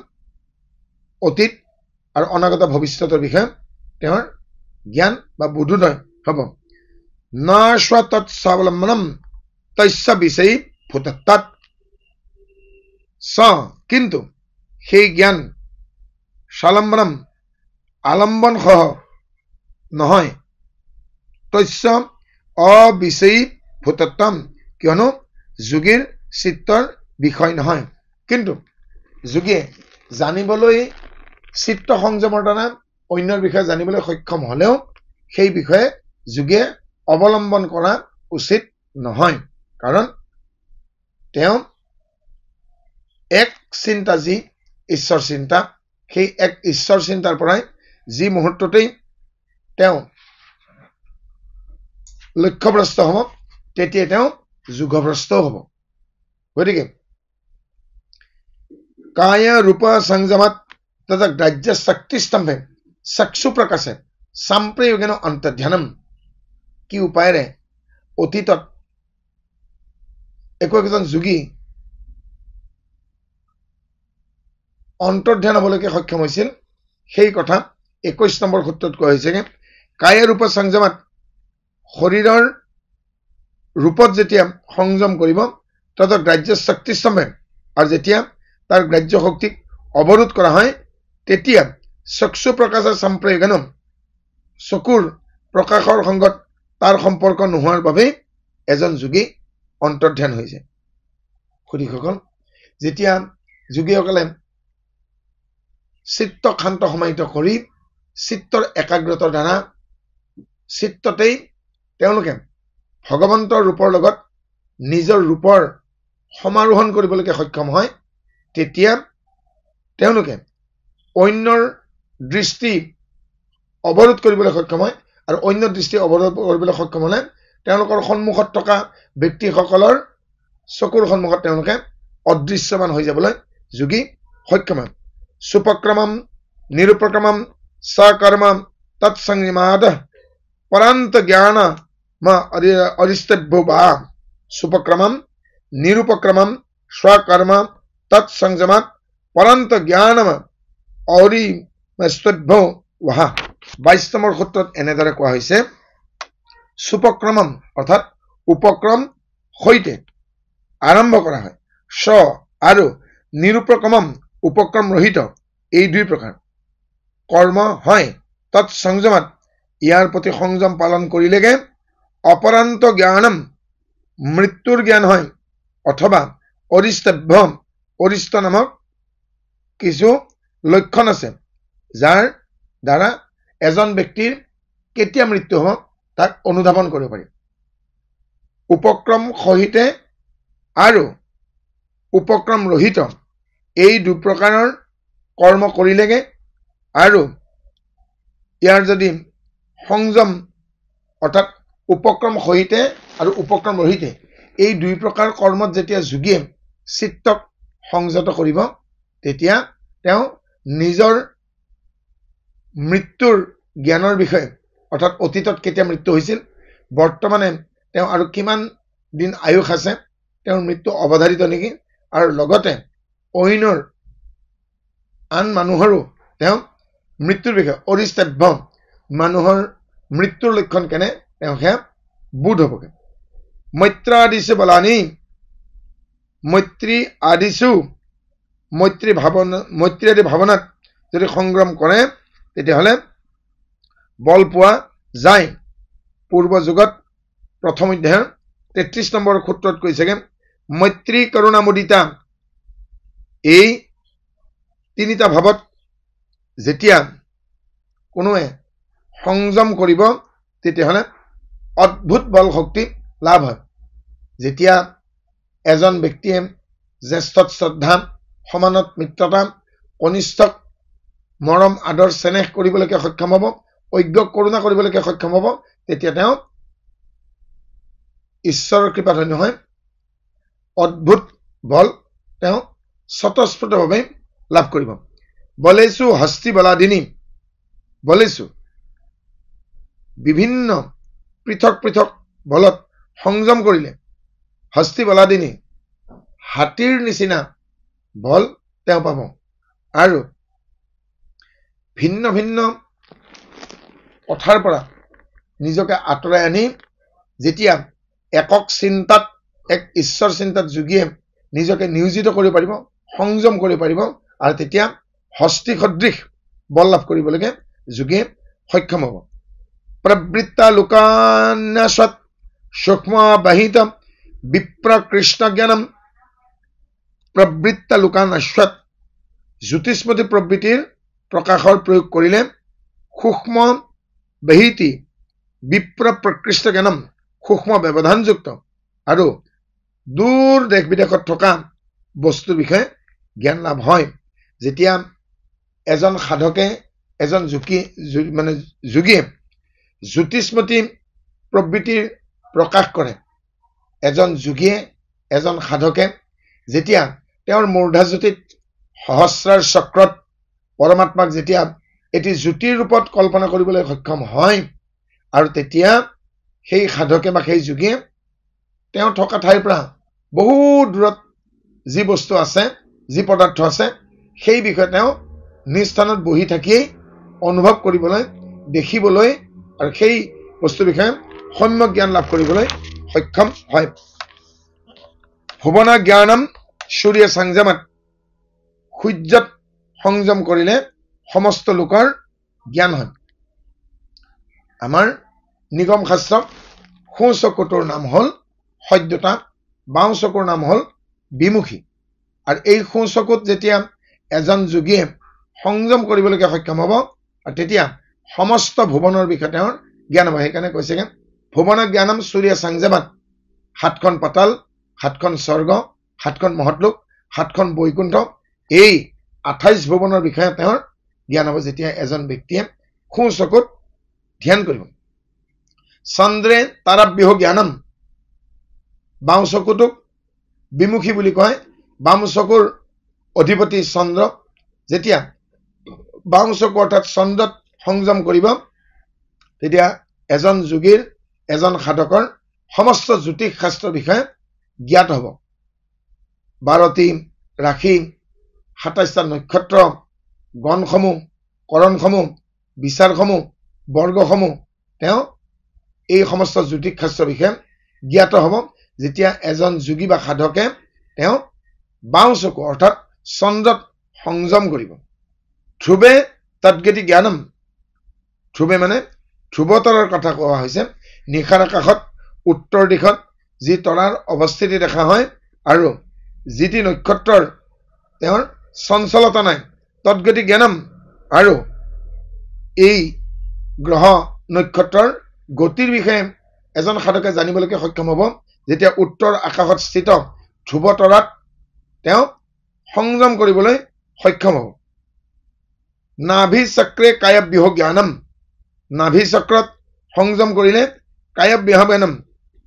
অতীত আৰু অনাগত ভৱিষ্যতৰ বিষয়ে তেওঁৰ জ্ঞান বা বোধোদয় হ'ব। ন স্বতৎ স্বাৱলম্বনম তস্য বিষয়ী ভূতত্বাৎ। কিন্তু সেই জ্ঞান স্বাৱলম্বনম আলম্বন সহ নহয়, তস্য অবিষয়ী ভূতত্বম, কিয়নো যোগীৰ চিত্তৰ বিষয় নহয়। কিন্তু যোগীয়ে জানিবলৈ চিত্ত সংযমৰ দ্বাৰা অন্যৰ বিষয়ে জানিবলৈ সক্ষম হলেও সেই বিষয়ে যোগীয়ে অৱলম্বন কৰা উচিত নহয়। কাৰণ তেওঁ এক চিন্তা, যি ঈশ্বৰ চিন্তা, সেই এক ঈশ্বৰ চিন্তাৰ পৰাই যি মুহূৰ্ততেই তেওঁ লক্ষ্যভ্ৰষ্ট হ'ব, তেতিয়া তেওঁ যোগভ্ৰষ্টও হ'ব। গতিকে কায় ৰূপ সংযমত তথা গ্ৰাহ্য শক্তি স্তম্ভে চক্ষু প্ৰকাশে সাম্প্ৰয়োগেন অন্তৰ্ধানম। কি উপায়েৰে অতীতত একোজন যোগী অন্তৰ্ধান হ'বলৈকে সক্ষম হৈছিল, সেই কথা 21 নম্বৰ সূত্ৰত কোৱা হৈছে। কায় ৰূপ সংযমত শৰীৰৰ ৰূপত যেতিয়া সংযম কৰিব, তথা গ্ৰাহ্য শক্তি স্তম্ভে, আৰু যেতিয়া তাৰ গ্ৰাহ্য শক্তিক অৱৰোধ কৰা হয়, তেতিয়া চক্ষু প্ৰকাশৰ সম্প্ৰয়োগেন চকুৰ প্ৰকাশৰ সংগত তাৰ সম্পৰ্ক নোহোৱাৰ বাবে এজন যোগী অন্তৰ্ধান হৈ যায়। সুধীসকল, যেতিয়া যোগীসকলে চিত্ত শান্ত সমাহিত কৰি চিত্তৰ একাগ্ৰতাৰ দ্বাৰা চিত্ততেই তেওঁলোকে ভগৱন্তৰ ৰূপৰ লগত নিজৰ ৰূপৰ সমাৰোহণ কৰিবলৈকে সক্ষম হয়, তেতিয়া তেওঁলোকে অন্যৰ দৃষ্টি অৱৰোধ কৰিবলৈ সক্ষম হয়। আৰু অন্য দৃষ্টি অৱৰোধ কৰিবলৈ সক্ষম হলে তেওঁলোকৰ সন্মুখত থকা ব্যক্তিসকলৰ চকুৰ সন্মুখত তেওঁলোকে অদৃশ্যমান হৈ যাবলৈ যোগী সক্ষম হয়। সুপক্ৰমম নিৰুপক্ৰমম সকৰ্মম তৎসংযমাদ পৰান্ত জ্ঞান অৰিস্তভ্য বা সুপক্ৰমম নিৰুপক্ৰমম স্বকৰ্ম তৎসংযমাত পৰান্ত জ্ঞানম অৰিস্তভ্য ৱাহা। 22 নম্বৰ সূত্ৰত এনেদৰে কোৱা হৈছে, সুপক্ৰমম অৰ্থাৎ উপক্ৰম সৈতে আৰম্ভ কৰা হয়, স্ব আৰু নিৰুপক্ৰমম উপক্ৰম ৰহিত, এই দুই প্ৰকাৰ কৰ্ম হয়। তৎসংযমাত ইয়াৰ প্ৰতি সংযম পালন কৰিলেগে অপৰান্ত জ্ঞানম মৃত্যুৰ জ্ঞান হয়, অথবা অৰিস্তভ্য, অৰিষ্ট নামক কিছু লক্ষণ আছে যাৰ দ্বাৰা এজন ব্যক্তিৰ কেতিয়া মৃত্যু হ'ব তাক অনুধাৱন কৰিব পাৰি। উপক্ৰম সহিতে আৰু উপক্ৰম ৰহিত এই দুপ্ৰকাৰৰ কৰ্ম কৰিলেগে আৰু ইয়াৰ যদি সংযম অৰ্থাৎ উপক্ৰম সহিতে আৰু উপক্ৰম ৰহিতে এই দুই প্ৰকাৰ কৰ্মত যেতিয়া যোগীয়ে চিত্তক সংযত কৰিব, তেতিয়া তেওঁ নিজৰ মৃত্যুৰ জ্ঞানৰ বিষয়ে অৰ্থাৎ অতীতত কেতিয়া মৃত্যু হৈছিল, বৰ্তমানে তেওঁ আৰু কিমান দিন আয়ুস আছে, তেওঁৰ মৃত্যু অৱধাৰিত নেকি, আৰু লগতে অইনৰ আন মানুহৰো তেওঁ মৃত্যুৰ বিষয়ে অৰিস্তভ্য মানুহৰ মৃত্যুৰ লক্ষণ কেনে তেওঁ সেয়া বোধ হ'বগে। মৈত্ৰাদিশু বলানি, মৈত্ৰী আদি ভাৱনাত যদি সংগ্ৰাম কৰে তেতিয়াহ'লে বল পোৱা যায়। পূৰ্ব যুগত প্ৰথম অধ্যায়ৰ 33 নম্বৰ সূত্ৰত কৈছেগে, মৈত্ৰী কৰুণা মুদিতা, এই তিনিটা ভাৱত যেতিয়া কোনোৱে সংযম কৰিব তেতিয়াহ'লে অদ্ভুত বল শক্তি লাভ হয়। যেতিয়া এজন ব্যক্তিয়ে জ্যেষ্ঠত শ্ৰদ্ধা, সমানত মিত্ৰতা, কনিষ্ঠক মৰম আদৰ চেনেহ কৰিবলৈকে সক্ষম হ'ব, অজ্ঞক কৰোণা কৰিবলৈকে সক্ষম হ'ব, তেতিয়া তেওঁ ঈশ্বৰৰ কৃপাত নহয় অদ্ভুত বল তেওঁ স্বতঃস্ফূৰ্তভাৱে লাভ কৰিব। বলেছো হস্তি বলাদিনী, বলেছো বিভিন্ন পৃথক পৃথক বলত সংযম কৰিলে হস্তি বলাদিনী হাতীৰ নিচিনা বল তেওঁ পাব। আৰু ভিন্ন ভিন্ন কথাৰ পৰা নিজকে আঁতৰাই আনি যেতিয়া একক চিন্তাত, এক ঈশ্বৰ চিন্তাত যোগীয়ে নিজকে নিয়োজিত কৰিব পাৰিব, সংযম কৰিব পাৰিব, আৰু তেতিয়া হস্তি সদৃশ বল লাভ কৰিবলৈকে যোগীয়ে সক্ষম হ'ব। প্ৰবৃত্তা লোকান্যাসত সূক্ষ্ম বাহিত বিপ্ৰ কৃষ্ণ জ্ঞানম, প্ৰবৃত্তা লোকান্যাসত জ্যোতিষ্মতী প্ৰবৃত্তিৰ প্ৰকাশৰ প্ৰয়োগ কৰিলে সূক্ষ্ম বাহিতি বিপ্ৰ প্ৰকৃষ্ট জ্ঞানম, সূক্ষ্ম ব্যৱধানযুক্ত আৰু দূৰ দেশ বিদেশত থকা বস্তুৰ বিষয়ে জ্ঞান লাভ হয়। যেতিয়া এজন সাধকে, এজন যোগীয়ে জ্যোতিষ্মতী প্ৰবৃত্তিৰ প্ৰকাশ কৰে, এজন যোগীয়ে, এজন সাধকে যেতিয়া তেওঁৰ মূৰ্ধাজ্যোতিত সহস্ৰাৰ চক্ৰত পৰমাত্মাক যেতিয়া এটি জ্যোতিৰ ৰূপত কল্পনা কৰিবলৈ সক্ষম হয়, আৰু তেতিয়া সেই সাধকে বা সেই যোগীয়ে তেওঁ থকা ঠাইৰ পৰা বহু দূৰত যি বস্তু আছে, যি পদাৰ্থ আছে, সেই বিষয়ে তেওঁ নিজ স্থানত বহি থাকিয়েই অনুভৱ কৰিবলৈ, দেখিবলৈ আৰু সেই বস্তুৰ বিষয়ে সম্যক জ্ঞান লাভ কৰিবলৈ সক্ষম হয়। ভুৱনা জ্ঞানম সূৰ্য সংযমত, সূৰ্যত সংযম কৰিলে সমস্ত লোকৰ জ্ঞান হয়। আমাৰ নিগম শাস্ত্ৰ সোঁ চকুটোৰ নাম হ'ল সদ্যতা, বাওঁ চকুৰ নাম হ'ল বিমুখী। আৰু এই সোঁ চকুত যেতিয়া এজন যোগীয়ে সংযম কৰিবলৈকে সক্ষম হ'ব, আৰু তেতিয়া সমস্ত ভুৱনৰ বিষয়ে তেওঁৰ জ্ঞান হ'ব। সেইকাৰণে কৈছেগে ভুৱন জ্ঞানম সূৰ্য সংযমাত, 7খন পাতাল, 7খন স্বৰ্গ, 7খন মহৎলোক, 7খন বৈকুণ্ঠ, এই 28 ভুৱনৰ বিষয়ে তেওঁৰ জ্ঞান হ'ব যেতিয়া এজন ব্যক্তিয়ে সোঁ চকুত ধ্যান কৰিব। চন্দ্ৰে তাৰাব্যহ জ্ঞানম, বাওঁ চকুটোক বিমুখী বুলি কয়। বাম চকুৰ অধিপতি চন্দ্ৰ, যেতিয়া বাওঁ চকু অৰ্থাৎ চন্দ্ৰত সংযম কৰিব, তেতিয়া এজন যোগীৰ, এজন সাধকৰ সমস্ত জ্যোতিষ শাস্ত্ৰৰ বিষয়ে জ্ঞাত হ'ব। 12টি ৰাশি, 27টা নক্ষত্ৰ, গণসমূহ, কৰণসমূহ, বিচাৰসমূহ, বৰ্গসমূহ, তেওঁ এই সমস্ত জ্যোতিষ শাস্ত্ৰৰ বিষয়ে জ্ঞাত হ'ব যেতিয়া এজন যোগী বা সাধকে তেওঁ বাওঁ চকু অৰ্থাৎ চন্দ্ৰত সংযম কৰিব। ধ্ৰুৱে তৎগতি জ্ঞানম, ধ্ৰুৱে মানে ধ্ৰুৱতৰাৰ কথা কোৱা হৈছে। নিশাৰ আকাশত উত্তৰ দিশত যি তৰাৰ অৱস্থিতি দেখা হয় আৰু যিটি নক্ষত্ৰৰ তেওঁৰ চঞ্চলতা নাই, তৎগতি জ্ঞানম, আৰু এই গ্ৰহ নক্ষত্ৰৰ গতিৰ বিষয়ে এজন সাধকে জানিবলৈকে সক্ষম হ'ব যেতিয়া উত্তৰ আকাশত স্থিত ধ্ৰুৱতৰাত তেওঁ সংযম কৰিবলৈ সক্ষম হ'ব। নাভি চক্ৰে কায়ব্যহ জ্ঞানম, নাভি চক্ৰত সংযম কৰিলে কায়ব্যহ জ্ঞানম,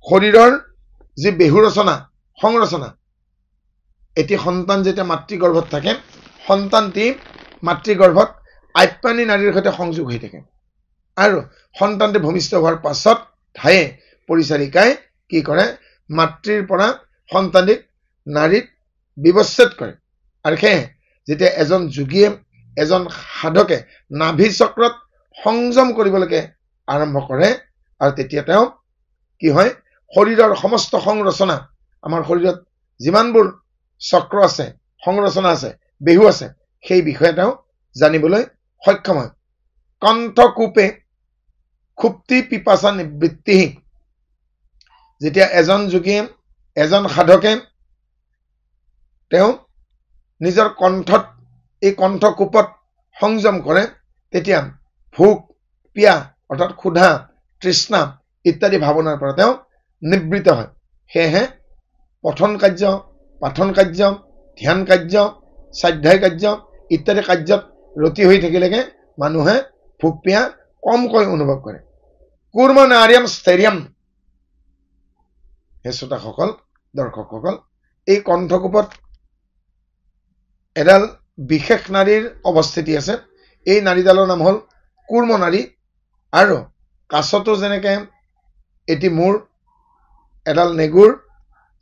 শৰীৰৰ যি বেহু ৰচনা, সংৰচনা, এটি সন্তান যেতিয়া মাতৃগৰ্ভত থাকে, সন্তানটি মাতৃগৰ্ভত আপ্যায়নী নাৰীৰ সৈতে সংযোগ হৈ থাকে, আৰু সন্তানটি ভূমিষ্ঠ হোৱাৰ পাছত ঠায়ে পৰিচাৰিকাই কি কৰে, মাতৃৰ পৰা সন্তানিক নাৰীত বিৱচ্ছেদ কৰে। আৰু সেয়ে যেতিয়া এজন যোগীয়ে, এজন সাধকে নাভি চক্ৰত সংযম কৰিবলৈকে আৰম্ভ কৰে, আৰু তেতিয়া তেওঁ কি হয়, শৰীৰৰ সমস্ত সংৰচনা, আমাৰ শৰীৰত যিমানবোৰ চক্ৰ আছে, সংৰচনা আছে, বেহু আছে, সেই বিষয়ে তেওঁ জানিবলৈ সক্ষম হয়। কণ্ঠকূপে ক্ষুপ্তি পিপাসা নিবৃত্তি, যেতিয়া এজন যোগীয়ে, এজন সাধকে তেওঁ নিজৰ কণ্ঠত, এই কণ্ঠকূপত সংযম কৰে, তেতিয়া ভোক, পিয়াহ অৰ্থাৎ ক্ষুধা, তৃষ্ণা ইত্যাদি ভাৱনাৰ পৰা তেওঁ নিবৃত্ত হয়। সেয়েহে পঠন কাৰ্য, পাঠন কাৰ্য, ধ্যান কাৰ্য, স্বাধ্যায় কাৰ্য ইত্যাদি কাৰ্যত ৰতি হৈ থাকিলেগে মানুহে ভোক পিয়াহ কমকৈ অনুভৱ কৰে। কুৰ্ম নাৰ্যম স্থৈৰ্যম, হে শ্ৰোতাসকল, দৰ্শকসকল, এই কণ্ঠকূপত এডাল বিশেষ নাৰীৰ অৱস্থিতি আছে। এই নাৰীডালৰ নাম হ'ল কুৰ্ম নাৰী। আৰু কাছতো যেনেকে এটি মূৰ, এডাল নেগুৰ,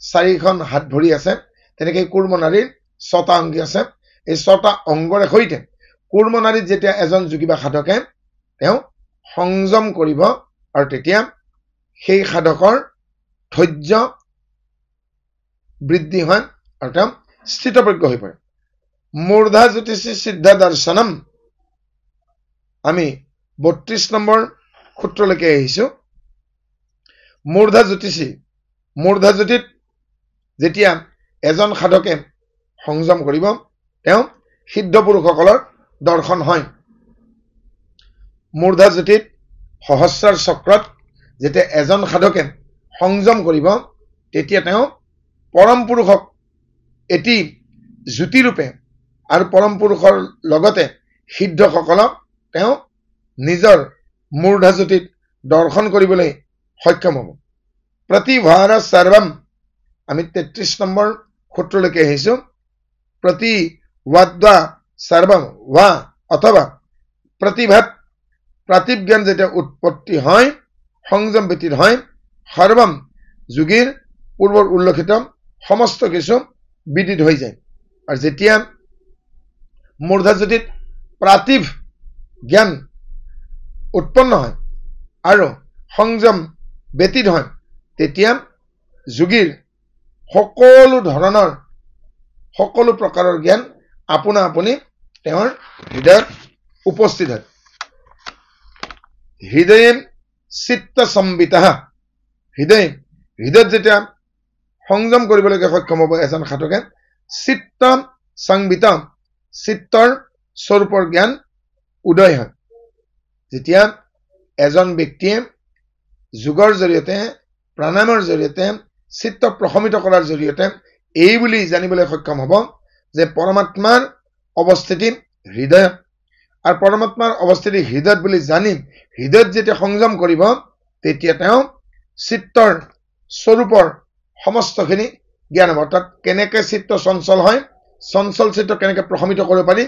4খন হাত ভৰি আছে, তেনেকে কুৰ্ম নাৰীৰ 6টা অংগী আছে। এই 6টা অংগৰে সৈতে কুৰ্ম নাৰীত যেতিয়া এজন যোগী বা সাধকে তেওঁ সংযম কৰিব, আৰু তেতিয়া সেই সাধকৰ ধৈৰ্য বৃদ্ধি হয় আৰু তেওঁ স্থিতপ্ৰজ্ঞ হৈ পৰে। মূৰ্ধা জ্যোতিষী সিদ্ধ দৰ্শনম, আমি 32 নম্বৰ সূত্ৰলৈকে আহিছো। মূৰ্ধা জ্যোতিষী, মূৰ্ধা জ্যোতিত যেতিয়া এজন সাধকে সংযম কৰিব, তেওঁ সিদ্ধ পুৰুষসকলৰ দৰ্শন হয়। মূৰ্ধা জ্যোতিত সহস্ৰাৰ চক্ৰত যেতিয়া এজন সাধকে সংযম কৰিব, তেতিয়া তেওঁ পৰম পুৰুষক এটি জ্যোতিৰূপে আৰু পৰম পুৰুষৰ লগতে সিদ্ধসকলক তেওঁ নিজৰ মূৰ্ধা জ্যোতিত দৰ্শন কৰিবলৈ সক্ষম হ'ব। প্ৰতিভাৰ সৰ্বম, আমি 33 নম্বৰ সূত্ৰলৈকে আহিছো। প্ৰতি ৱাদ্বা সৰ্বম, ৱা অথবা প্ৰতিভাত প্ৰাতিভ জ্ঞান যেতিয়া উৎপত্তি হয়, সংযম ব্যতীত হয়, সৰ্বম যোগীৰ পূৰ্বৰ উল্লেখিত সমস্ত কিছু বিদিত হৈ যায়। আৰু যেতিয়া মূৰ্ধা জ্যোতিত প্ৰাতিভ জ্ঞান উৎপন্ন হয় আৰু সংযম ব্যতীত হয়, তেতিয়া যোগীৰ সকলো ধৰণৰ, সকলো প্ৰকাৰৰ জ্ঞান আপোনা আপুনি তেওঁৰ হৃদয়ত উপস্থিত হয়। হৃদয়ে চিত্ত সম্বিতঃ হৃদয়ত যেতিয়া সংযম কৰিবলৈকে সক্ষম হ'ব এজন সাধকে চিত্ত সংবিত চিত্তৰ স্বৰূপৰ জ্ঞান উদয় হয় যেতিয়া এজন ব্যক্তিয়ে যোগৰ জৰিয়তে প্ৰাণায়ামৰ জৰিয়তে চিত্ত প্ৰশমিত কৰাৰ জৰিয়তে এই বুলি জানিবলৈ সক্ষম হ'ব যে পৰমাত্মাৰ অৱস্থিতি হৃদয় আৰু পৰমাত্মাৰ অৱস্থিতি হৃদয়ত বুলি জানি হৃদয়ত যেতিয়া সংযম কৰিব তেতিয়া তেওঁ চিত্তৰ স্বৰূপৰ সমস্তখিনি জ্ঞান হ'ব অৰ্থাৎ কেনেকৈ চিত্ত চঞ্চল হয় চঞ্চল চিত্ত কেনেকৈ প্ৰশমিত কৰিব পাৰি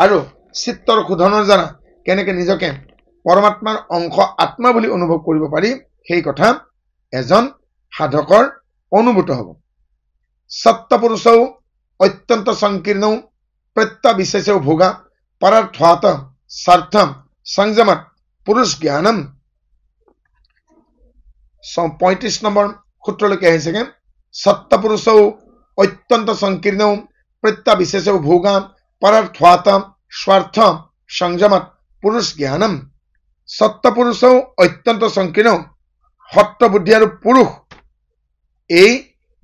আৰু চিত্তৰ শোধনৰ দ্বাৰা কেনেকৈ নিজকে পৰমাত্মাৰ অংশ আত্মা বুলি অনুভৱ কৰিব পাৰি সেই কথা এজন সাধকৰ অনুভূত হ'ব সত্তপুৰুষৌ অত্যন্ত সংকীৰ্ণৌ প্ৰত্যাবিশেষৌ ভোগা পৰাৰ্থ্যাত স্বাৰ্থম সংযমত পুৰুষ জ্ঞানম 35 নম্বৰ সূত্ৰলৈকে আহিছেগে সত্তপুৰুষৌ অত্যন্ত সংকীৰ্ণৌ প্ৰত্যাবিশেষৌ ভোগা পৰাৰ্থ্যাত স্বাৰ্থ সংযমত পুৰুষ জ্ঞানম সত্তপুৰুষৌ অত্যন্ত সংকীৰ্ণ সত্য বুদ্ধি আৰু পুৰুষ এই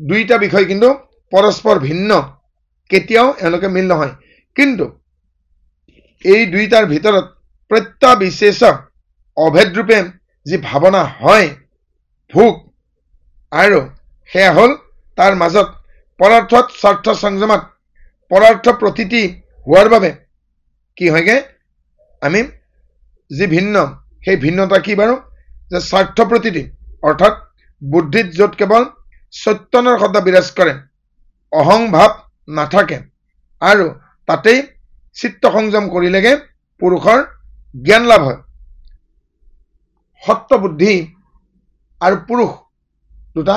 দুইটা বিষয় কিন্তু পৰস্পৰ ভিন্ন কেতিয়াও এওঁলোকে মিল নহয় কিন্তু এই দুইটাৰ ভিতৰত প্ৰত্যাবিশেষ অভেদৰূপে যি ভাৱনা হয় ভোগ আৰু সেয়া হ'ল তাৰ মাজত পৰাৰ্থত স্বাৰ্থ সংযমত পৰাৰ্থ প্ৰতিটি হোৱাৰ বাবে কি হয়গে আমি যি ভিন্ন সেই ভিন্নতা কি বাৰু যে স্বাৰ্থ প্ৰতিটি অৰ্থাৎ বুদ্ধিত য'ত কেৱল চৈতন্যৰ শব্দ বিৰাজ কৰে অহং ভাৱ নাথাকে আৰু তাতেই চিত্ত সংযম কৰিলেগে পুৰুষৰ জ্ঞান লাভ হয় সত্য বুদ্ধি আৰু পুৰুষ দুটা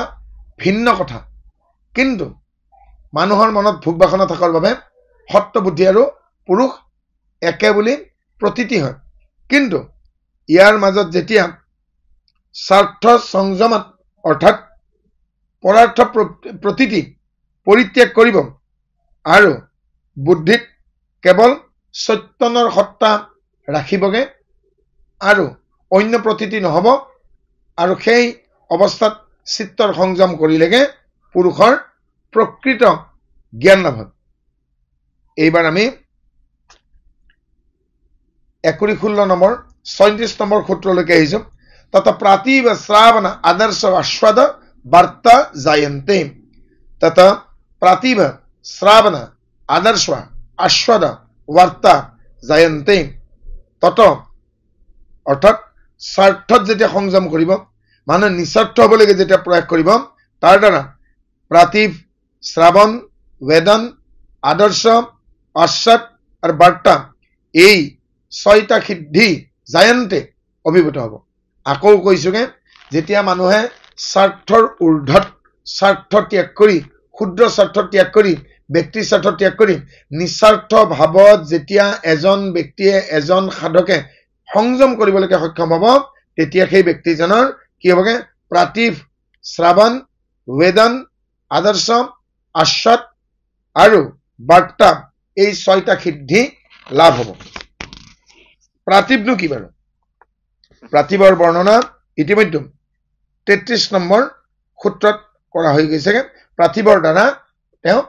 ভিন্ন কথা কিন্তু মানুহৰ মনত ভোগ বাসনা থকাৰ বাবে সত্য বুদ্ধি আৰু পুৰুষ একে বুলি প্ৰতীতি হয় কিন্তু ইয়াৰ মাজত যেতিয়া স্বাৰ্থ সংযমত অৰ্থাৎ পৰাৰ্থ প্ৰতিটি পৰিত্যাগ কৰিব আৰু বুদ্ধিত কেৱল চৈতন্যৰ সত্তা ৰাখিবগে আৰু অন্য প্ৰতিটি নহ'ব আৰু সেই অৱস্থাত চিত্তৰ সংযম কৰিলেগে পুৰুষৰ প্ৰকৃত জ্ঞান লাভ হয় এইবাৰ আমি 16 নম্বৰ 37 নম্বৰ সূত্ৰলৈকে আহিছোঁ তত প্ৰাতিভ শ্ৰাৱণ আদৰ্শ আস্বাদ বাৰ্তা জায়ন্তে তত প্ৰাতিভ শ্ৰাৱণ আদৰ্শ আস্বাদ বাৰ্তা জায়ন্তে তত অৰ্থাৎ স্বাৰ্থত যেতিয়া সংযম কৰিব মানুহ নিস্বাৰ্থ হ'বলৈকে যেতিয়া প্ৰয়াস কৰিব তাৰ দ্বাৰা প্ৰাতিভ শ্ৰাৱণ বেদন আদৰ্শ আস্বাদ আৰু বাৰ্তা এই 6টা সিদ্ধি জায়ন্তে অভিভূত হ'ব আকৌ কৈছোগে যেতিয়া মানুহে স্বাৰ্থৰ ঊৰ্ধত স্বাৰ্থ ত্যাগ কৰি ক্ষুদ্ৰ স্বাৰ্থ ত্যাগ কৰি ব্যক্তি স্বাৰ্থ ত্যাগ কৰি নিস্বাৰ্থ ভাৱত যেতিয়া এজন ব্যক্তিয়ে এজন সাধকে সংযম কৰিবলৈকে সক্ষম হ'ব তেতিয়া সেই ব্যক্তিজনৰ কি হ'বগে প্ৰাতিভ শ্ৰাৱণ বেদন আদৰ্শ আস্বাদ আৰু বাৰ্তা এই 6টা সিদ্ধি লাভ হ'ব প্ৰাতিভনো কি বাৰু প্ৰাতিভৰ বৰ্ণনা ইতিমধ্যে 33 নম্বৰ সূত্ৰত কৰা হৈ গৈছেগে প্ৰাতিভৰ দ্বাৰা তেওঁ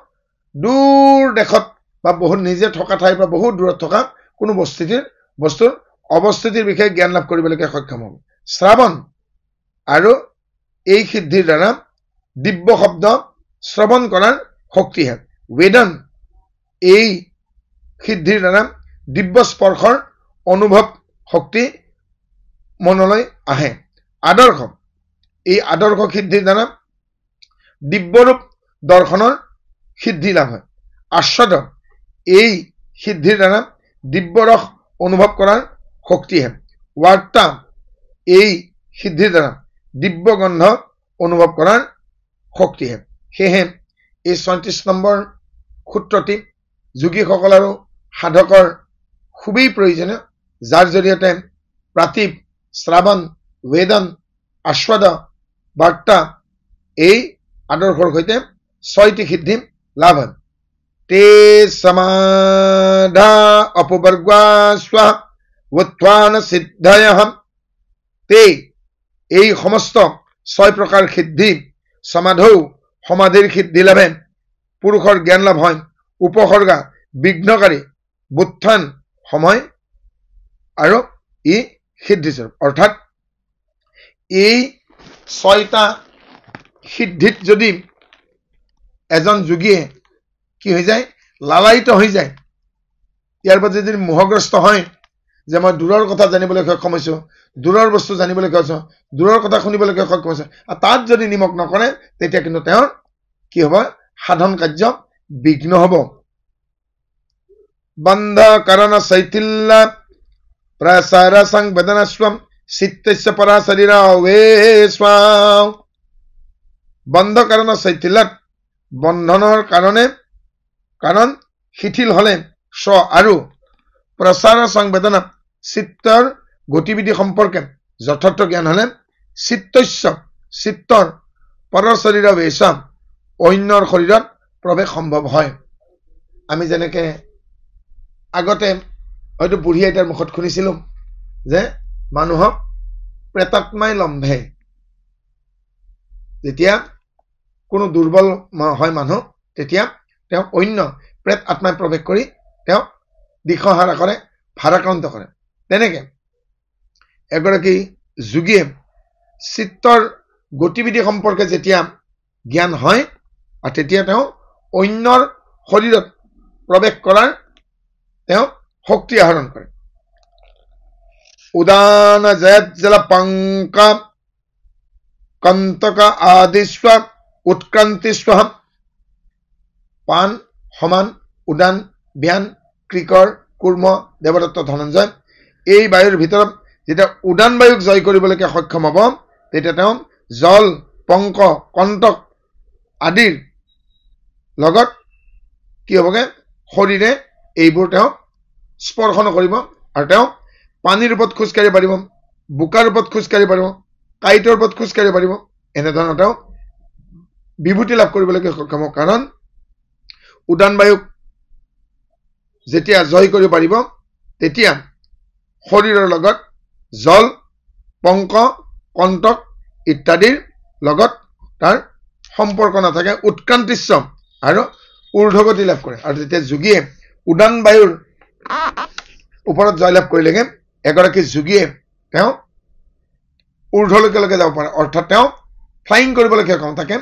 দূৰ দেশত বা বহুত নিজে থকা ঠাইৰ পৰা বহুত দূৰত থকা কোনো বস্তুৰ অৱস্থিতিৰ বিষয়ে জ্ঞান লাভ কৰিবলৈকে সক্ষম হ'ব শ্ৰাৱণ আৰু এই সিদ্ধিৰ দ্বাৰা দিব্য শব্দ শ্ৰৱণ কৰাৰ শক্তি হয় বেদন এই সিদ্ধিৰ দ্বাৰা দিব্য স্পৰ্শৰ অনুভৱ শক্তি মনলৈ আহে আদৰ্শ এই আদৰ্শ সিদ্ধিৰ দ্বাৰা দিব্যৰূপ দৰ্শনৰ সিদ্ধি লাভ হয় আস্বাদ এই সিদ্ধিৰ দ্বাৰা দিব্যৰস অনুভৱ কৰাৰ শক্তি হয় বাৰ্তা এই সিদ্ধিৰ দ্বাৰা দিব্য গন্ধ অনুভৱ কৰাৰ শক্তি হয় সেয়ে এই 37 নম্বৰ সূত্ৰটি যোগীসকল আৰু সাধকৰ খুবেই প্ৰয়োজনীয় যাৰ জৰিয়তে প্ৰাতিভ শ্ৰাৱণ বেদন আস্বাদ বাৰ্তা এই আদৰ্শৰ সৈতে 6টি সিদ্ধি লাভ হয় তে সমাধা অপবৰ্গা স্বাহ উত্থান সিদ্ধয়ঃ তে এই সমস্ত 6 প্ৰকাৰ সিদ্ধি সমাধৌ সমাধিৰ সিদ্ধি লাভে পুৰুষৰ জ্ঞান লাভ হয় উপসৰ্গা বিঘ্নকাৰী বুত্থান সময় আৰু ই সিদ্ধিস্বৰূপ অৰ্থাৎ এই 6টা সিদ্ধিত যদি এজন যোগীয়ে কি হৈ যায় লালায়িত হৈ যায় ইয়াৰ প্ৰতি যদি মোহগ্ৰস্ত হয় যে মই দূৰৰ কথা জানিবলৈ সক্ষম হৈছো দূৰৰ বস্তু জানিবলৈ সক্ষম হৈছো দূৰৰ কথা শুনিবলৈ সক্ষম হৈছো আৰু তাত যদি নিমগ্ন কৰে তেতিয়া কিন্তু তেওঁৰ কি হ'ব সাধন কাৰ্য বিঘ্ন হ'ব বন্ধ কাৰণ শৈথিল্য প্ৰসাৰ সংবেদনস্বম চিত্তস্য পৰা শৰীৰ অৱেস্বাম বন্ধ কাৰণ শৈথিল্যত বন্ধনৰ কাৰণ শিথিল হলে স্ব আৰু প্ৰসাৰ সংবেদনা চিত্তৰ গতিবিধি সম্পৰ্কে যথাৰ্থ জ্ঞান হলে চিত্তৰ পৰ শৰীৰ বেশাম অন্যৰ শৰীৰত প্ৰৱেশ সম্ভৱ হয় আমি যেনেকে আগতে হয়তো বুঢ়ী আইতাৰ মুখত শুনিছিলো যে মানুহক প্ৰেতাত্মাই লম্ভে যেতিয়া কোনো দুৰ্বল হয় মানুহ তেতিয়া তেওঁ অন্য প্ৰেত আত্মাই প্ৰৱেশ কৰি তেওঁ দিশহাৰা কৰে ভাৰাক্ৰান্ত কৰে তেনেকে এগৰাকী যোগীয়ে চিত্তৰ গতিবিধি সম্পৰ্কে যেতিয়া জ্ঞান হয় আৰু তেতিয়া তেওঁ অন্যৰ শৰীৰত প্ৰৱেশ কৰাৰ তেওঁ শক্তি আহৰণ কৰে উদান জয়ত জল পঙ্কা কন্তক আদিস্ব উৎক্ৰান্তিস্ব পান সমান উদান ব্যান ক্ৰিকৰ কুৰ্ম দেৱদত্ত ধনঞ্জয় এই বায়ুৰ ভিতৰত যেতিয়া উদান বায়ুক জয় কৰিবলৈকে সক্ষম হ'ব তেতিয়া তেওঁ জল পঙ্ক কন্তক আদিৰ লগত কি হ'বগে শৰীৰে এইবোৰ তেওঁ স্পৰ্শ নকৰিব আৰু তেওঁ পানীৰ ওপৰত খোজ কাঢ়িব পাৰিব বোকাৰ ওপৰত খোজ কাঢ়িব পাৰিব কাইটৰ ওপৰত খোজ কাঢ়িব পাৰিব এনেধৰণৰ তেওঁ বিভূতি লাভ কৰিবলৈকে সক্ষম হ'ব কাৰণ উদান বায়ুক যেতিয়া জয় কৰিব পাৰিব তেতিয়া শৰীৰৰ লগত জল পঙ্ক কন্তক ইত্যাদিৰ লগত তাৰ সম্পৰ্ক নাথাকে উৎক্ৰান্তিস্ব আৰু ঊৰ্ধ্বগতি লাভ কৰে আৰু যেতিয়া যোগীয়ে উদান বায়ুৰ ওপৰত জয়লাভ কৰিলেগে এগৰাকী যোগীয়ে তেওঁ ঊৰ্ধ্বলৈকে যাব পাৰে অৰ্থাৎ তেওঁ ফ্লাইং কৰিবলৈকে কওঁ তাকে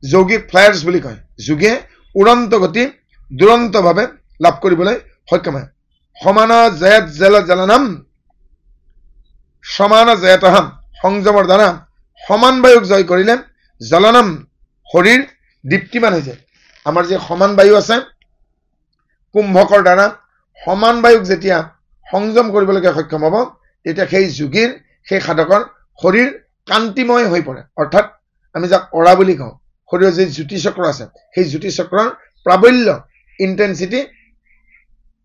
যৌগিক ফ্লায়াৰ্ছ বুলি কয় যোগীয়ে উড়ন্ত গতি দুৰন্তভাৱে লাভ কৰিবলৈ সক্ষম হয় সমান জয়ত জল জলনম সমান জয়তহম সংযমৰ দ্বাৰা সমান বায়ুক জয় কৰিলে জলনম শৰীৰ দীপ্তিমান হৈ যায় আমাৰ যে সমান বায়ু আছে কুম্ভকৰ দ্বাৰা সমান বায়ুক যেতিয়া সংযম কৰিবলৈকে সক্ষম হ'ব তেতিয়া সেই যোগীৰ সেই সাধকৰ শৰীৰ কান্তিময় হৈ পৰে অৰ্থাৎ আমি যাক অৰা বুলি কওঁ শৰীৰৰ যে জ্যোতি চক্ৰ আছে সেই জ্যোতি চক্ৰৰ প্ৰাবল্য ইন্টেন্সিটি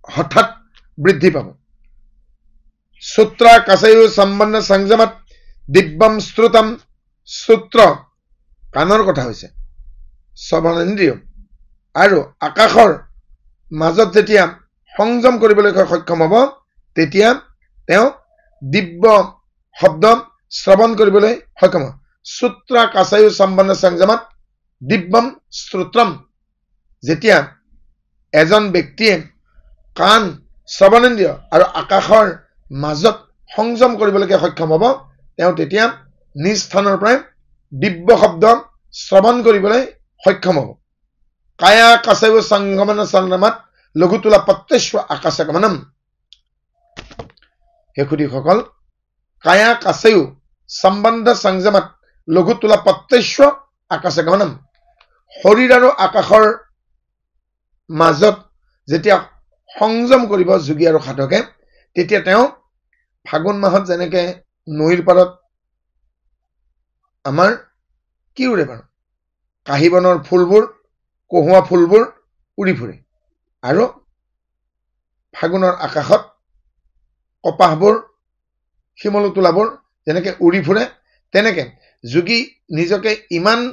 হঠাৎ বৃদ্ধি পাব সূত্ৰ কাছায়ু সম্বন্ধ সংযমত দিব্যম শ্ৰুতম সূত্ৰ কাণৰ কথা হৈছে শ্ৰৱণেন্দ্ৰিয় আৰু আকাশৰ মাজত যেতিয়া সংযম কৰিবলৈ সক্ষম হ'ব তেতিয়া তেওঁ দিব্য শব্দ শ্ৰৱণ কৰিবলৈ সক্ষম হ'ব সূত্ৰ কাছায়ু সম্বন্ধ সংযমত দিব্যম শ্ৰুতম যেতিয়া এজন ব্যক্তিয়ে কাণ শ্ৰৱণেন্দ্ৰিয় আৰু আকাশৰ মাজত সংযম কৰিবলৈকে সক্ষম হ'ব তেওঁ তেতিয়া নিজ স্থানৰ পৰাই দিব্য শব্দ শ্ৰৱণ কৰিবলৈ সক্ষম হ'ব কায়া কাছায়ু সংগমন সংযমত লঘুতুলা প্ৰত্যস্ব আকাশগমনম হেকুদিসকল কায়া কাছায়ু সম্বন্ধ সংযমত লঘুতুলা প্ৰত্যস্ব আকাশগমনম শৰীৰ আৰু আকাশৰ মাজত যেতিয়া সংযম কৰিব যোগী আৰু সাধকে তেতিয়া তেওঁ ফাগুন মাহত যেনেকে নৈৰ পাৰত আমাৰ কি উৰে বাৰু কাহিবনৰ ফুলবোৰ কহুৱা ফুলবোৰ উৰি ফুৰে আৰু ফাগুনৰ আকাশত কপাহবোৰ শিমলু তোলাবোৰ যেনেকে উৰি ফুৰে তেনেকে যোগী নিজকে ইমান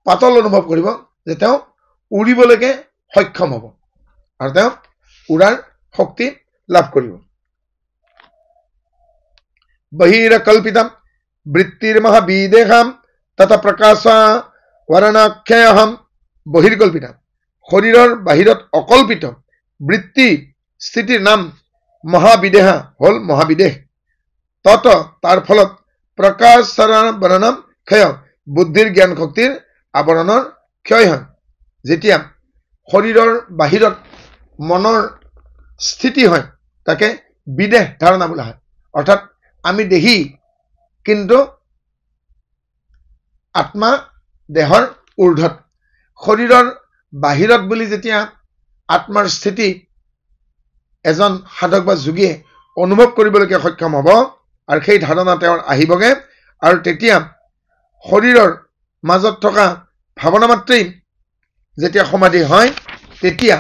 পাতল অনুভৱ কৰিব যে তেওঁ উৰিবলৈকে সক্ষম হ'ব আৰু তেওঁ উৰাৰ শক্তি লাভ কৰিব বহিৰ কল্পিতম বৃত্তিৰ্মহাবিদেহাম তথা প্ৰকাশা ৱৰণাক্ষয়হম বহিৰ্কল্পিতা। শৰীৰৰ বাহিৰত অকল্পিত বৃত্তি স্থিতিৰ নাম মহাবিদেহা হ'ল মহাবিদেহ। তত তাৰ ফলত প্ৰকাশাৱৰণম ক্ষয়, বুদ্ধিৰ জ্ঞান শক্তিৰ আৱৰণৰ ক্ষয় হয়। যেতিয়া শৰীৰৰ বাহিৰত মনৰ স্থিতি হয় তাকে বিদেহ ধাৰণা বোলা হয়। অৰ্থাৎ আমি দেহি কিন্তু আত্মা দেহৰ ঊৰ্ধত। শৰীৰৰ বাহিৰত বুলি যেতিয়া আত্মাৰ স্থিতি এজন সাধক বা যোগীয়ে অনুভৱ কৰিবলৈকে সক্ষম হ'ব আৰু সেই ধাৰণা তেওঁৰ আহিবগে, আৰু তেতিয়া শৰীৰৰ মাজত থকা ভাৱনা মাত্ৰেই যেতিয়া সমাধি হয় তেতিয়া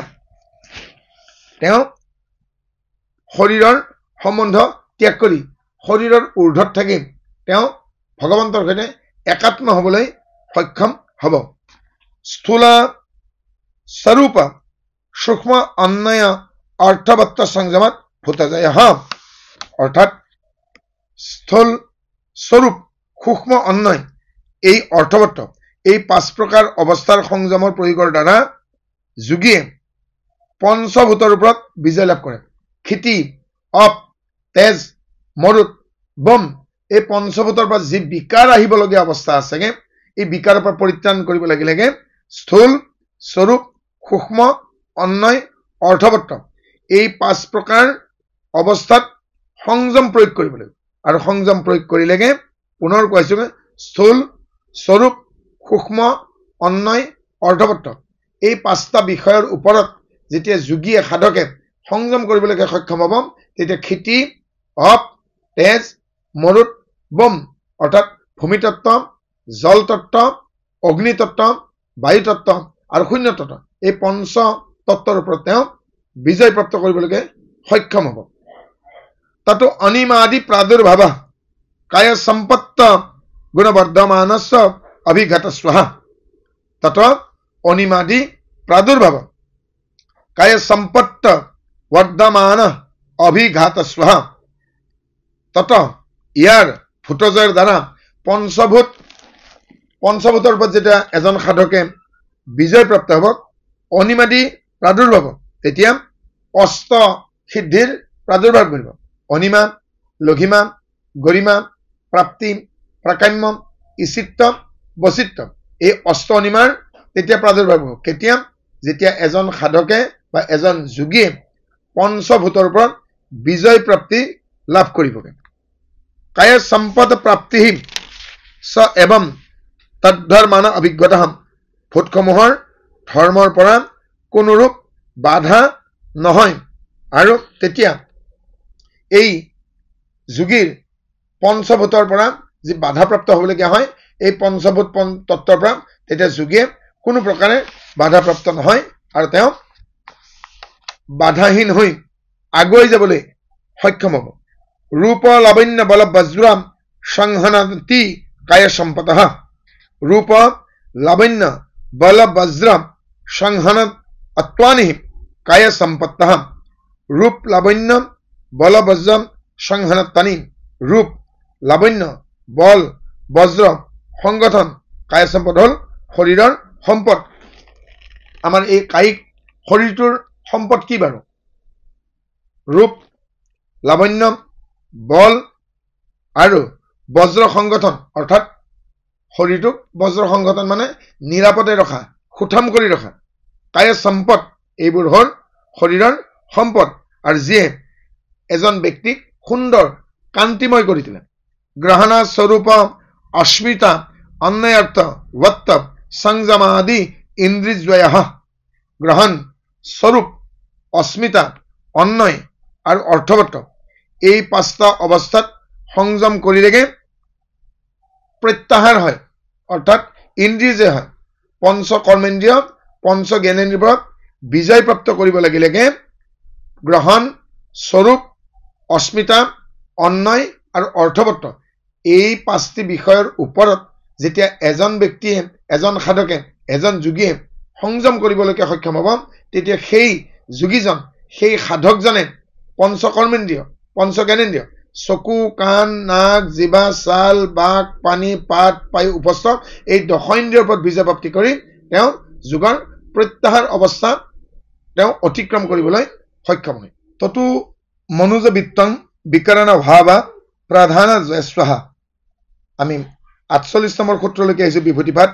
তেওঁ শৰীৰৰ সম্বন্ধ ত্যাগ কৰি শৰীৰৰ ঊৰ্ধত থাকি তেওঁ ভগৱন্তৰ সৈতে একাত্ম হ'বলৈ সক্ষম হ'ব। স্থূলা স্বৰূপ সূক্ষ্ম অন্বয় অৰ্থবত্ত সংযমত ভূতজয়। অৰ্থাৎ স্থূল স্বৰূপ সূক্ষ্ম অন্বয় এই অৰ্থবত্ত এই 5 প্ৰকাৰ অৱস্থাৰ সংযমৰ প্ৰয়োগৰ দ্বাৰা যোগীয়ে পঞ্চভূতৰ ওপৰত বিজয় লাভ কৰে। ক্ষিতি, অপ, তেজ, মৰুত, বম এই পঞ্চভূতৰ পৰা যি বিকাৰ আহিবলগীয়া অৱস্থা আছেগে এই বিকাৰৰ পৰা পৰিত্ৰাণ কৰিব লাগিলেগে স্থূল স্বৰূপ সূক্ষ্ম অন্বয় অৰ্থবত্ত এই 5 প্ৰকাৰ অৱস্থাত সংযম প্ৰয়োগ কৰিব লাগিব। আৰু সংযম প্ৰয়োগ কৰিলেগে পুনৰ কৈছো স্থূল স্বৰূপ সূক্ষ্ম অন্বয় অৰ্থবত্ত এই 5টা বিষয়ৰ ওপৰত যেতিয়া যোগীয়ে সাধকে সংযম কৰিবলৈকে সক্ষম হ'ব তেতিয়া ক্ষিতি, অপ, তেজ, মৰুত, বম অৰ্থাৎ ভূমিতত্ত্ব, জলতত্ত্ব, অগ্নিতত্ত্ব, বায়ুতত্ত্ব আৰু শূন্যতত্ত্ব এই 5 তত্ত্বৰ ওপৰত তেওঁ বিজয় প্ৰাপ্ত কৰিবলৈকে সক্ষম হ'ব। তাতো অনিমাদি প্ৰাদুৰ্ভাৱ কায় সম্পত্ত গুণবৰ্ধমানস্য অভিঘাত স্বহা। তাতো অনিমাদি প্ৰাদুৰ্ভাৱ কায় সম্পত্ত বৰ্ধমান অভিঘাত স্বহা। তত ইয়াৰ ভূতজয়ৰ দ্বাৰা পঞ্চভূতৰ ওপৰত যেতিয়া এজন সাধকে বিজয় প্ৰাপ্ত হ'ব অনিমাদি প্ৰাদুৰ্ভাৱ তেতিয়া অষ্ট সিদ্ধিৰ প্ৰাদুৰ্ভাৱ কৰিব। অনিমা, লঘিমা, গৰিমা, প্ৰাপ্তি, প্ৰাকাম্য, ইচিত্ত, বচিত্ত এই অষ্ট অনিমাৰ তেতিয়া প্ৰাদুৰ্ভাৱ হ'ব। কেতিয়া? যেতিয়া এজন সাধকে বা এজন যোগীয়ে পঞ্চভূতৰ ওপৰত বিজয় প্ৰাপ্তি লাভ কৰিবগে। কায় সম্পদ প্ৰাপ্তি স এবম তদ্ধৰ্মান অভিজ্ঞতা ভূতসমূহৰ ধৰ্মৰ পৰা কোনোৰূপ বাধা নহয়। আৰু তেতিয়া এই যোগীৰ পঞ্চভূতৰ পৰা যি বাধাপ্ৰাপ্ত হ'বলগীয়া হয় এই পঞ্চভূত তত্ত্বৰ পৰা তেতিয়া যোগীয়ে কোনো প্ৰকাৰে বাধাপ্ৰাপ্ত নহয় আৰু তেওঁ বাধাহীন হৈ আগুৱাই যাবলৈ সক্ষম হ'ব। ৰূপ লাৱণ্য বল বজ্ৰাম সংহনতি কায় সম্পতঃ। ৰূপ লাৱণ্য বল বজ্ৰাম সংহনত অত্বানি কায় সম্পত্তঃ। ৰূপ লাৱণ্য বল বজ্ৰম সংহনত্বানি ৰূপ লাৱণ্য বল বজ্ৰ সংগঠন কায় সম্পদ হ'ল শৰীৰৰ সম্পদ। আমাৰ এই কায়িক শৰীৰটোৰ সম্পদ কি বাৰু? ৰূপ লাৱণ্য বল আৰু বজ্ৰ সংগঠন অৰ্থাৎ শৰীৰটোক বজ্ৰ সংগঠন মানে নিৰাপদে ৰখা, সুঠাম কৰি ৰখা। কায় সম্পদ এইবোৰ হ'ল শৰীৰৰ সম্পদ আৰু যিয়ে এজন ব্যক্তিক সুন্দৰ কান্তিময় কৰি তোলে। গ্ৰহণা স্বৰূপ অস্মিতা অন্বয়াৰ্থ বত্ত সংযমাদি ইন্দ্ৰিয়জয়। গ্ৰহণ স্বৰূপ অস্মিতা অন্বয় আৰু অৰ্থবত্ত এই 5টা অৱস্থাত সংযম কৰিলেগে প্ৰত্যাহাৰ হয় অৰ্থাৎ ইন্দ্ৰিয়জয় হয়। পঞ্চ কৰ্মেন্দ্ৰিয় পঞ্চ জ্ঞানেন্দ্ৰিয়ৰ বিজয় প্ৰাপ্ত কৰিব লাগিলেগে গ্ৰহণ স্বৰূপ অস্মিতা অন্বয় আৰু অৰ্থবত্ত এই 5টি বিষয়ৰ ওপৰত যেতিয়া এজন ব্যক্তিয়ে এজন সাধকে এজন যোগীয়ে সংযম কৰিবলৈকে সক্ষম হ'ব তেতিয়া সেই যোগীজন সেই সাধকজনে পঞ্চ কৰ্মেন্দ্ৰিয় পঞ্চ জ্ঞানেন্দ্ৰিয় চকু, কাণ, নাক, জিভা, ছাল, বাক, পানী, পাত, পায়ু, উপস্থ এই 10 ইন্দ্ৰিয়ৰ ওপৰত বিজয় প্ৰাপ্তি কৰি তেওঁ যোগৰ প্ৰত্যাহাৰ অৱস্থা তেওঁ অতিক্ৰম কৰিবলৈ সক্ষম হয়। ততো মনোজ বিত্তং বিকৰণ ভাৱা প্ৰধান জয়স্বাহা। আমি 48 নম্বৰ সূত্ৰলৈকে আহিছো বিভূতিপাঠ।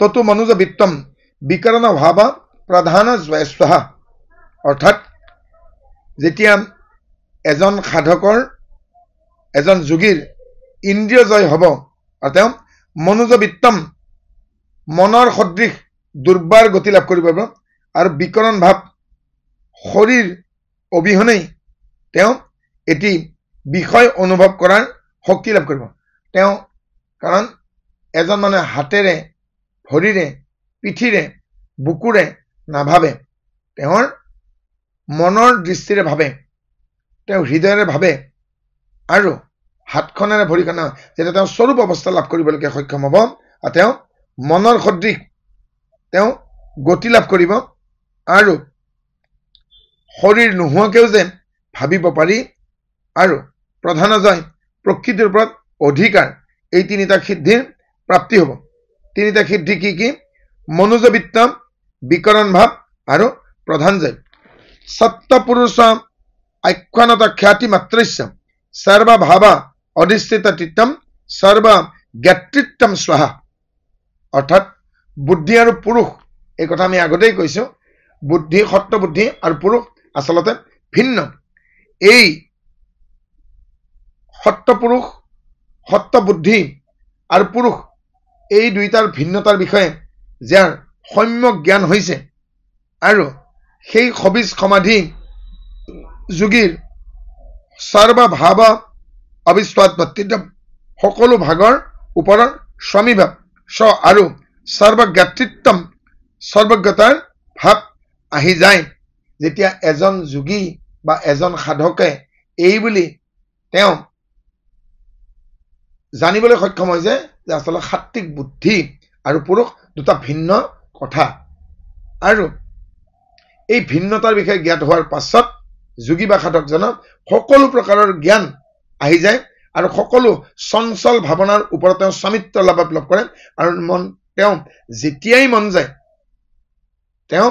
ততো মনোজ বিত্তম বিকৰণ ভাৱা প্ৰধান জয়স্বাহা। অৰ্থাৎ যেতিয়া এজন সাধকৰ এজন যোগীৰ ইন্দ্ৰিয় জয় হ'ব আৰু তেওঁ মনোজ বিত্তম মনৰ সদৃশ দুৰ্বাৰ গতি লাভ কৰিব পাৰিব আৰু বিকৰণ ভাৱ শৰীৰ অবিহনেই তেওঁ এটি বিষয় অনুভৱ কৰাৰ শক্তি লাভ কৰিব। তেওঁ কাৰণ এজন মানুহে হাতেৰে, ভৰিৰে, পিঠিৰে, বুকুৰে নাভাবে, তেওঁৰ মনৰ দৃষ্টিৰে ভাবে, তেওঁ হৃদয়েৰে ভাবে আৰু হাতখনেৰে ভৰিখনে যেতিয়া তেওঁ স্বৰূপ অৱস্থা লাভ কৰিবলৈকে সক্ষম হ'ব আৰু তেওঁ মনৰ সদৃশ তেওঁ গতি লাভ কৰিব আৰু শৰীৰ নোহোৱাকেও যে ভাবিব পাৰি আৰু প্ৰধান জয় প্ৰকৃতিৰ ওপৰত অধিকাৰ এই তিনিটা সিদ্ধিৰ প্ৰাপ্তি হ'ব। তিনিটা সিদ্ধি কি কি? মনোজ বিত্ত, বিকৰণ ভাৱ আৰু প্ৰধান জয়। সত্যপুৰুষ আখ্যানত খ্যাতি মাত্ৰস্য সৰ্ব ভাৱা অধিষ্ঠিত তিত্তম সৰ্ব জ্ঞাতৃত্তম স্বাহা। অৰ্থাৎ বুদ্ধি আৰু পুৰুষ এই কথা আমি আগতেই কৈছো। বুদ্ধি, সত্য বুদ্ধি আৰু পুৰুষ আচলতে ভিন্ন। এই সত্য পুৰুষ, সত্য বুদ্ধি আৰু পুৰুষ এই দুইটাৰ ভিন্নতাৰ বিষয়ে যাৰ সম্যক জ্ঞান হৈছে আৰু সেই সবিজ সমাধি যোগীৰ সৰ্ব ভাৱ অবিস্বাদ ভক্তিত্ব সকলো ভাগৰ ওপৰত স্বামীভাৱ স্ব আৰু সৰ্বজ্ঞাতৃত্বম সৰ্বজ্ঞতাৰ ভাৱ আহি যায়। যেতিয়া এজন যোগী বা এজন সাধকে এই বুলি তেওঁ জানিবলৈ সক্ষম হয় যে আচলতে সাত্বিক বুদ্ধি আৰু পুৰুষ দুটা ভিন্ন কথা আৰু এই ভিন্নতাৰ বিষয়ে জ্ঞাত হোৱাৰ পাছত যোগী বা সাধকজনক সকলো প্ৰকাৰৰ জ্ঞান আহি যায় আৰু সকলো চঞ্চল ভাৱনাৰ ওপৰত তেওঁ স্বামিত্ব লাভ কৰে আৰু তেওঁ যেতিয়াই মন যায় তেওঁ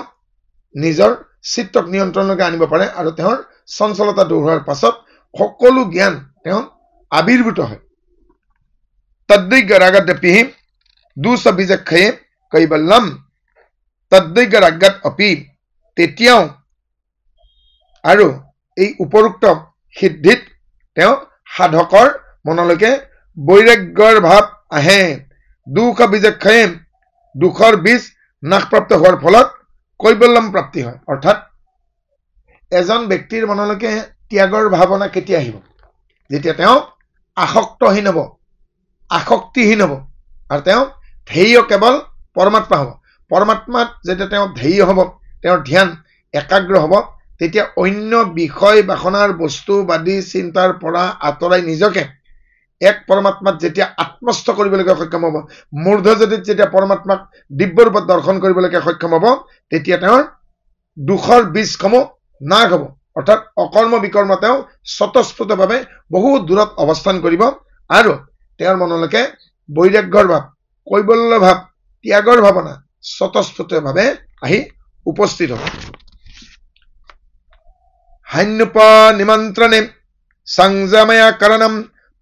নিজৰ চিত্তক নিয়ন্ত্ৰণলৈকে আনিব পাৰে আৰু তেওঁৰ চঞ্চলতা দূৰ হোৱাৰ পাছত সকলো জ্ঞান তেওঁ আবিৰ্ভূত হয়। তদ্বৈজ্ঞ ৰাগদ্যপিহি দুসবিজক্ষয়ে কৈবল্যম তদ্বৈজ্ঞ ৰাগত অপি। তেতিয়াও আৰু এই উপৰোক্ত সিদ্ধিত তেওঁ সাধকৰ মনলৈকে বৈৰাগ্যৰ ভাৱ আহে। দুখ বিজক্ষয়ে দুখৰ বীজ নাশপ্ৰাপ্ত হোৱাৰ ফলত কৈবল্যম প্ৰাপ্তি হয়। অৰ্থাৎ এজন ব্যক্তিৰ মনলৈকে ত্যাগৰ ভাৱনা কেতিয়া আহিব? যেতিয়া তেওঁ আসক্তহীন হ'ব, আসক্তিহীন হ'ব আৰু তেওঁ ধ্যেয় কেৱল পৰমাত্মা হ'ব। পৰমাত্মাত যেতিয়া তেওঁ ধ্যেয় হ'ব, তেওঁৰ ধ্যান একাগ্ৰ হ'ব, তেতিয়া অন্য বিষয় বাসনাৰ বস্তুবাদী চিন্তাৰ পৰা আঁতৰাই নিজকে এক পৰমাত্মাত যেতিয়া আত্মস্থ কৰিবলৈকে সক্ষম হ'ব, মূৰ্ধজতিত যেতিয়া পৰমাত্মাক দিব্য ৰূপত দৰ্শন কৰিবলৈকে সক্ষম হ'ব, তেতিয়া তেওঁৰ দুখৰ বীজসমূহ নাশ হ'ব। অৰ্থাৎ অকৰ্ম বিকৰ্ম তেওঁ স্বতঃস্ফূৰ্তভাৱে বহু দূৰত অৱস্থান কৰিব আৰু তেওঁৰ মনলৈকে বৈৰাগ্যৰ ভাৱ, কৈবল্য ভাৱ, ত্যাগৰ ভাৱনা স্বতঃস্ফূৰ্তভাৱে আহি উপস্থিত হ'ব। হান্যুপ নিমন্ত্ৰণে সংযময়া কৰণম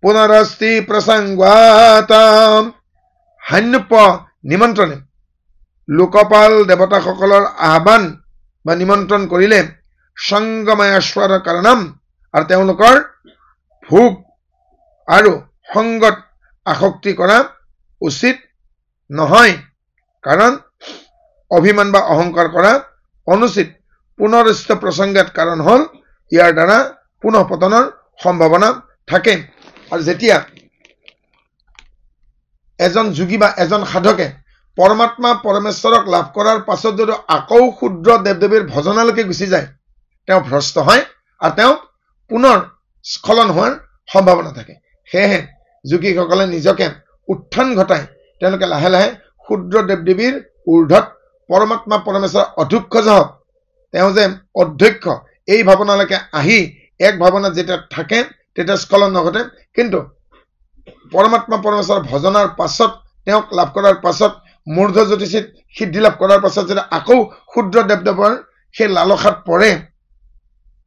পুনৰস্তি প্ৰসংগাতাম। হান্যুপ নিমন্ত্ৰণে লোকপাল দেৱতাসকলৰ আহ্বান বা নিমন্ত্ৰণ কৰিলে সংগময়াস্বৰ কাৰণম আৰু তেওঁলোকৰ ভোগ আৰু সংগত আসক্তি কৰা উচিত নহয়, কাৰণ অভিমান বা অহংকাৰ কৰা অনুচিত। পুনৰস্ত প্ৰসংগাত কাৰণ হল ইয়াৰ দ্বাৰা পুনঃ পতনৰ সম্ভাৱনা থাকে। আৰু যেতিয়া এজন যোগী বা এজন সাধকে পৰমাত্মা পৰমেশ্বৰক লাভ কৰাৰ পাছত যদি আকৌ ক্ষুদ্ৰ দেৱ দেৱীৰ ভজনালৈকে গুচি যায়, তেওঁ ভ্ৰষ্ট হয় আৰু তেওঁ পুনৰ স্খলন হোৱাৰ সম্ভাৱনা থাকে। সেয়েহে যোগীসকলে নিজকে উত্থান ঘটাই তেওঁলোকে লাহে লাহে ক্ষুদ্ৰ দেৱ দেৱীৰ ঊৰ্ধত পৰমাত্মা পৰমেশ্বৰ অধ্যক্ষ হওক, তেওঁ যে অধ্যক্ষ এই ভাৱনালৈকে আহি এক ভাৱনাত যেতিয়া থাকে তেতিয়া স্খলন নঘটে কিন্তু পৰমাত্মা পৰমেশ্বৰৰ ভজনাৰ পাছত তেওঁক লাভ কৰাৰ পাছত মূৰ্ধ জ্যোতিষিত সিদ্ধি লাভ কৰাৰ পাছত যেতিয়া আকৌ ক্ষুদ্ৰ দেৱদেৱৰ সেই লালসাত পৰে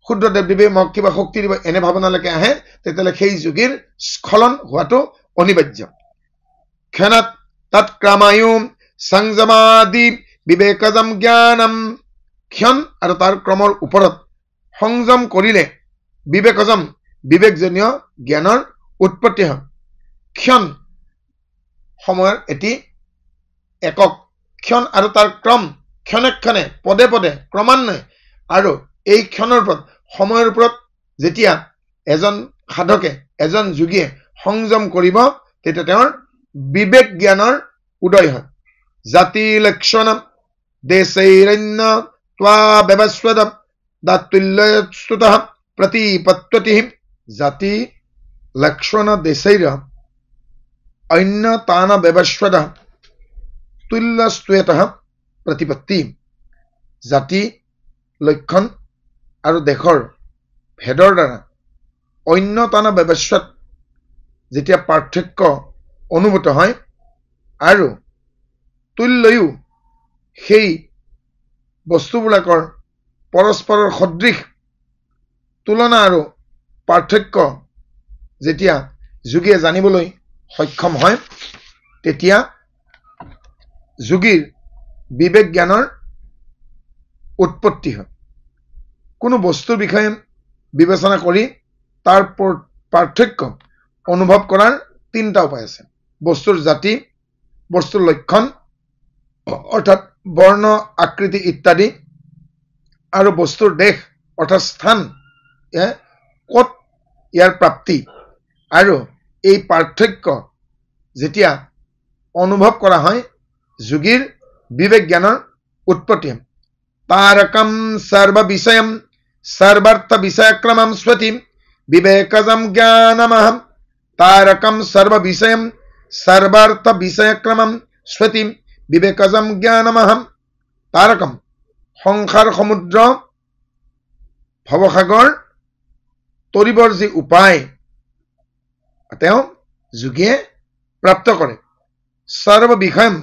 ক্ষুদ্ৰ দেৱদেৱে মোক কিবা শক্তি দিব এনে ভাৱনালৈকে আহে তেতিয়াহ'লে সেই যোগীৰ স্খলন হোৱাটো অনিবাৰ্য ক্ষণাত তৎ ক্ৰমায়ুম সংযমাদি বিবেকজম জ্ঞানম ক্ষণ আৰু তাৰ ক্ৰমৰ ওপৰত সংযম কৰিলে বিবেকজম বিবেকজনীয় জ্ঞানৰ উৎপত্তি হয় ক্ষণ সময়ৰ এটি একক ক্ষণ আৰু তাৰ ক্ৰম ক্ষণে ক্ষণে পদে পদে ক্ৰমান্বয়ে আৰু এই ক্ষণৰ ওপৰত সময়ৰ ওপৰত যেতিয়া এজন সাধকে এজন যোগীয়ে সংযম কৰিব তেতিয়া তেওঁৰ বিবেক জ্ঞানৰ উদয় হয় জাতি লক্ষণ দেশৈৰন্য ত্বা ব্যৱস্বদ দাতুল্যস্তুতঃ প্ৰতিপত্তি জাতি লক্ষণ দেশৈৰ অন্য তান ব্যৱস্বদ তুল্যস্তুতঃ প্ৰতিপত্তি জাতি লক্ষণ আৰু দেশৰ ভেদৰ দ্বাৰা অন্য তান ব্যৱস্বত যেতিয়া পাৰ্থক্য অনুভূত হয় আৰু তুল্যয়ো সেই বস্তুবিলাকৰ পৰস্পৰৰ সদৃশ তুলনা আৰু পাৰ্থক্য যেতিয়া যোগীয়ে জানিবলৈ সক্ষম হয় তেতিয়া যোগীৰ বিবেক জ্ঞানৰ উৎপত্তি হয় কোনো বস্তুৰ বিষয়ে বিবেচনা কৰি তাৰ পাৰ্থক্য অনুভৱ কৰাৰ তিনিটা উপায় আছে বস্তুৰ জাতি বস্তুৰ লক্ষণ অৰ্থাৎ বৰ্ণ আকৃতি ইত্যাদি আৰু বস্তুৰ দেশ অৰ্থাৎ স্থান ক'ত ইয়াৰ প্ৰাপ্তি আৰু এই পাৰ্থক্য যেতিয়া অনুভৱ কৰা হয় যোগীৰ বিবেক জ্ঞানৰ উৎপত্তি তাৰকম সৰ্ব বিষয়ম সৰ্বাৰ্থ বিষয়ক্ৰমম স্বতি বিবেকজম জ্ঞানমহম তাৰকম সৰ্ব বিষয়ম সৰ্বাৰ্থ বিষয়ক্ৰমম স্বতি বিবেকজম জ্ঞানমহম তাৰকম সংসাৰ সমুদ্ৰ ভৱসাগৰ তৰিবৰ যি উপায় তেওঁ যোগীয়ে প্ৰাপ্ত কৰে সৰ্ব বিষয়ম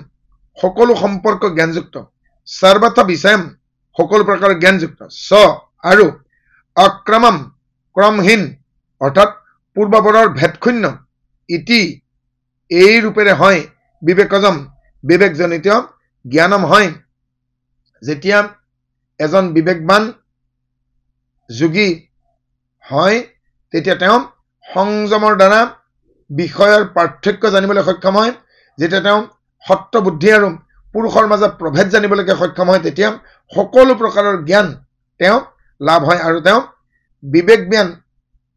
সকলো সম্পৰ্ক জ্ঞানযুক্ত সৰ্বাৰ্থ বিষয়ম সকলো প্ৰকাৰৰ জ্ঞানযুক্ত স আৰু অক্ৰমম ক্ৰমহীন অৰ্থাৎ পূৰ্বপৰৰ ভেদশূন্য ইতি এই ৰূপেৰে হয় বিবেকজম বিবেকজনিত জ্ঞানম হয় যেতিয়া এজন বিবেকবান যোগী হয় তেতিয়া তেওঁ সংযমৰ দ্বাৰা বিষয়ৰ পাৰ্থক্য জানিবলৈ সক্ষম হয় যেতিয়া তেওঁ সত্য বুদ্ধি আৰু পুৰুষৰ মাজত প্ৰভেদ জানিবলৈকে সক্ষম হয় তেতিয়া সকলো প্ৰকাৰৰ জ্ঞান তেওঁ লাভ হয় আৰু তেওঁ বিবেকবান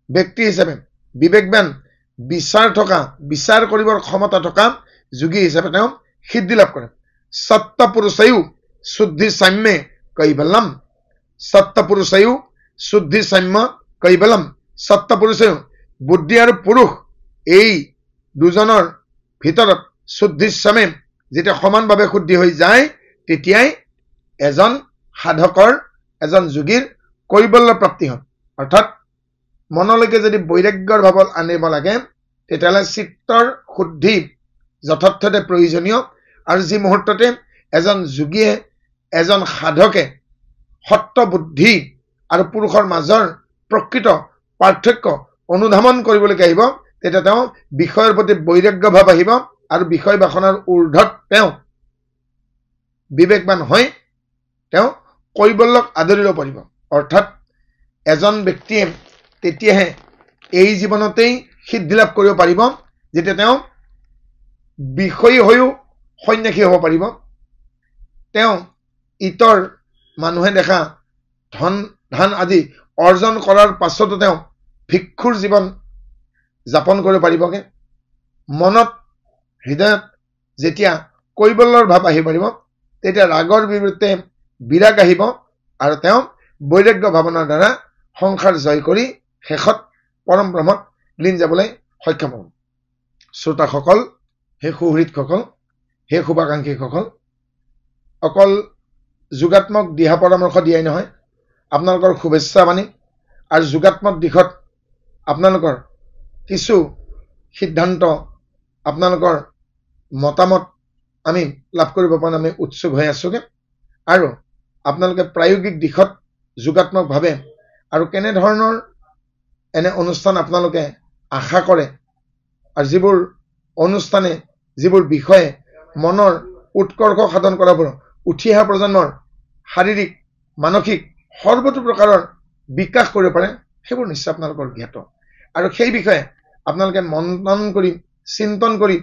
ব্যক্তি হিচাপে বিবেকবান বিচাৰ কৰিবৰ ক্ষমতা থকা যোগী হিচাপে তেওঁ সিদ্ধি লাভ কৰে সত্তপুৰুষয়ো শুদ্ধি সাম্যে কৈবল্যম সত্তপুৰুষয়ো শুদ্ধি সাম্য কৈবল্যম সত্তপুৰুষয়ো বুদ্ধি আৰু পুৰুষ এই দুজনৰ ভিতৰত শুদ্ধি সামে যেতিয়া সমানভাৱে শুদ্ধি হৈ যায় তেতিয়াই এজন সাধকৰ এজন যোগীৰ কৈবল্য প্ৰাপ্তি হয় অৰ্থাৎ মনলৈকে যদি বৈৰাগ্যৰ ভাৱ আনিব লাগে তেতিয়াহ'লে চিত্তৰ শুদ্ধি যথাৰ্থতে প্ৰয়োজনীয় আৰু যি মুহূৰ্ততে এজন যোগীয়ে এজন সাধকে সত্য বুদ্ধি আৰু পুৰুষৰ মাজৰ প্ৰকৃত পাৰ্থক্য অনুধাৱন কৰিবলৈকে আহিব তেতিয়া তেওঁ বিষয়ৰ প্ৰতি বৈৰাগ্য ভাৱ আহিব আৰু বিষয় বাসনাৰ ঊৰ্ধত তেওঁ বিবেকবান হৈ তেওঁ কৈবল্যক আদৰিব পাৰিব অৰ্থাৎ এজন ব্যক্তিয়ে তেতিয়াহে এই জীৱনতেই সিদ্ধি লাভ কৰিব পাৰিব যেতিয়া তেওঁ বিষয়ী হৈও সন্ন্যাসী হ'ব পাৰিব তেওঁ ইতৰ মানুহে দেখা ধন আদি অৰ্জন কৰাৰ পাছতো তেওঁ ভিক্ষুৰ জীৱন যাপন কৰিব পাৰিবগে মনত হৃদয়ত যেতিয়া কৈবল্যৰ ভাৱ আহি পাৰিব তেতিয়া ৰাগৰ বিৰুদ্ধে বিৰাগ আহিব আৰু তেওঁ বৈৰাগ্য ভাৱনাৰ দ্বাৰা সংসাৰ জয় কৰি শেষত পৰম ব্ৰহ্মত লীন যাবলৈ সক্ষম হ'ব শ্ৰোতাসকল হে সুহৃদসকল হে শুভাকাংক্ষীসকল অকল যোগাত্মক দিহা পৰামৰ্শ দিয়াই নহয় আপোনালোকৰ শুভেচ্ছা বাণী আৰু যোগাত্মক দিশত আপোনালোকৰ কিছু সিদ্ধান্ত আপোনালোকৰ মতামত আমি লাভ কৰিব পৰা আমি উৎসুক হৈ আছোগে আৰু আপোনালোকে প্ৰায়োগিক দিশত যোগাত্মকভাৱে আৰু কেনে ধৰণৰ এনে অনুষ্ঠান আপোনালোকে আশা কৰে আৰু যিবোৰ অনুষ্ঠানে যিবোৰ বিষয়ে মনৰ উৎকৰ্ষ সাধন কৰাব উঠি অহা প্ৰজন্মৰ শাৰীৰিক মানসিক সৰ্বতো প্ৰকাৰৰ বিকাশ কৰিব পাৰে সেইবোৰ নিশ্চয় আপোনালোকৰ জ্ঞাত আৰু সেই বিষয়ে আপোনালোকে মন্থন কৰি চিন্তন কৰি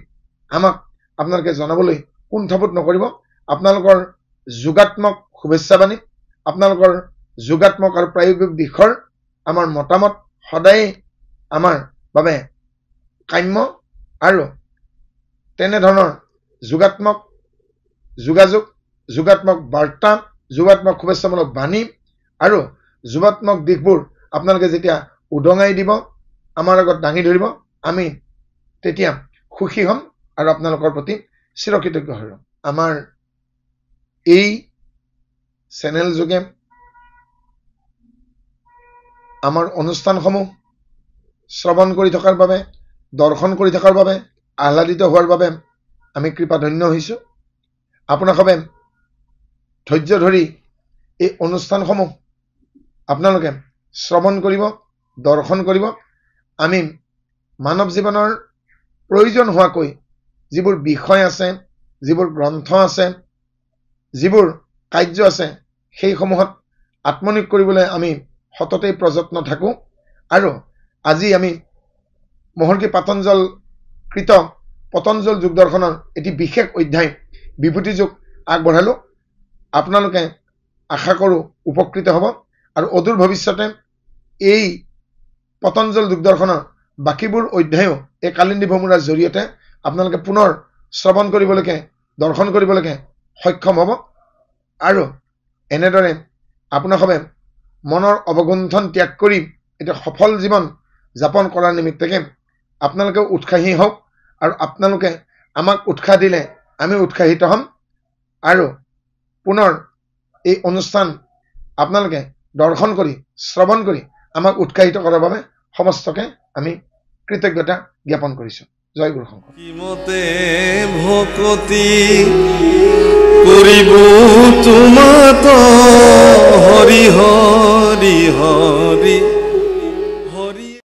আমাক আপোনালোকে জনাবলৈ কুণ্ঠাবোধ নকৰিব আপোনালোকৰ যোগাত্মক শুভেচ্ছাবাণী আপোনালোকৰ যোগাত্মক আৰু প্ৰায়োগিক দিশৰ আমাৰ মতামত সদায় আমাৰ বাবে কাম্য আৰু তেনে ধৰণৰ যোগাত্মক যোগাযোগ যোগাত্মক বাৰ্তা যোগাত্মক শুভেচ্ছামূলক বাণী আৰু যোগাত্মক দিশবোৰ আপোনালোকে যেতিয়া উদঙাই দিব আমাৰ আগত দাঙি ধৰিব আমি তেতিয়া খুশি হ'ম আৰু আপোনালোকৰ প্ৰতি চিৰকৃতজ্ঞ হ'ম আমাৰ এই চেনেল যোগে আমাৰ অনুষ্ঠানসমূহ শ্ৰৱণ কৰি থকাৰ বাবে দৰ্শন কৰি থকাৰ বাবে আহ্লাদিত হোৱাৰ বাবে আমি কৃপাধন্য হৈছোঁ আপোনালোকে ধৈৰ্য ধৰি এই অনুষ্ঠানসমূহ আপোনালোকে শ্ৰৱণ কৰিব দৰ্শন কৰিব আমি মানৱ জীৱনৰ প্ৰয়োজন হোৱাকৈ যিবোৰ বিষয় আছে যিবোৰ গ্ৰন্থ আছে যিবোৰ কাৰ্য আছে সেইসমূহত আত্মনিয়োগ কৰিবলৈ আমি সততেই প্ৰযত্ন থাকোঁ আৰু আজি আমি মহৰ্ষি পাতঞ্জল কৃত পতঞ্জল যোগ দৰ্শনৰ এটি বিশেষ অধ্যায় বিভূতি যোগ আগবঢ়ালোঁ আপোনালোকে আশা কৰোঁ উপকৃত হ'ব আৰু অদূৰ ভৱিষ্যতে এই পতঞ্জল যোগ দৰ্শনৰ বাকীবোৰ অধ্যায়ো এই কালিন্দী ভ্ৰমৰাৰ জৰিয়তে আপোনালোকে পুনৰ শ্ৰৱণ কৰিবলৈকে দৰ্শন কৰিবলৈকে সক্ষম হ'ব আৰু এনেদৰে আপোনালোকে মনৰ অৱগুণ্ঠন ত্যাগ কৰি এটা সফল জীৱন যাপন কৰাৰ নিমিত্তকে আপোনালোকে উৎসাহী হওক আৰু আপোনালোকে আমাক উৎসাহ দিলে আমি উৎসাহিত হ'ম আৰু পুনৰ এই অনুষ্ঠান আপোনালোকে দৰ্শন কৰি শ্ৰৱণ কৰি আমাক উৎসাহিত কৰাৰ বাবে সমস্তকে আমি কৃতজ্ঞতা জ্ঞাপন কৰিছোঁ জয় গুৰু শংকৰ কিমতে ভকতি কৰিব তোমাত হৰি হৰি হৰি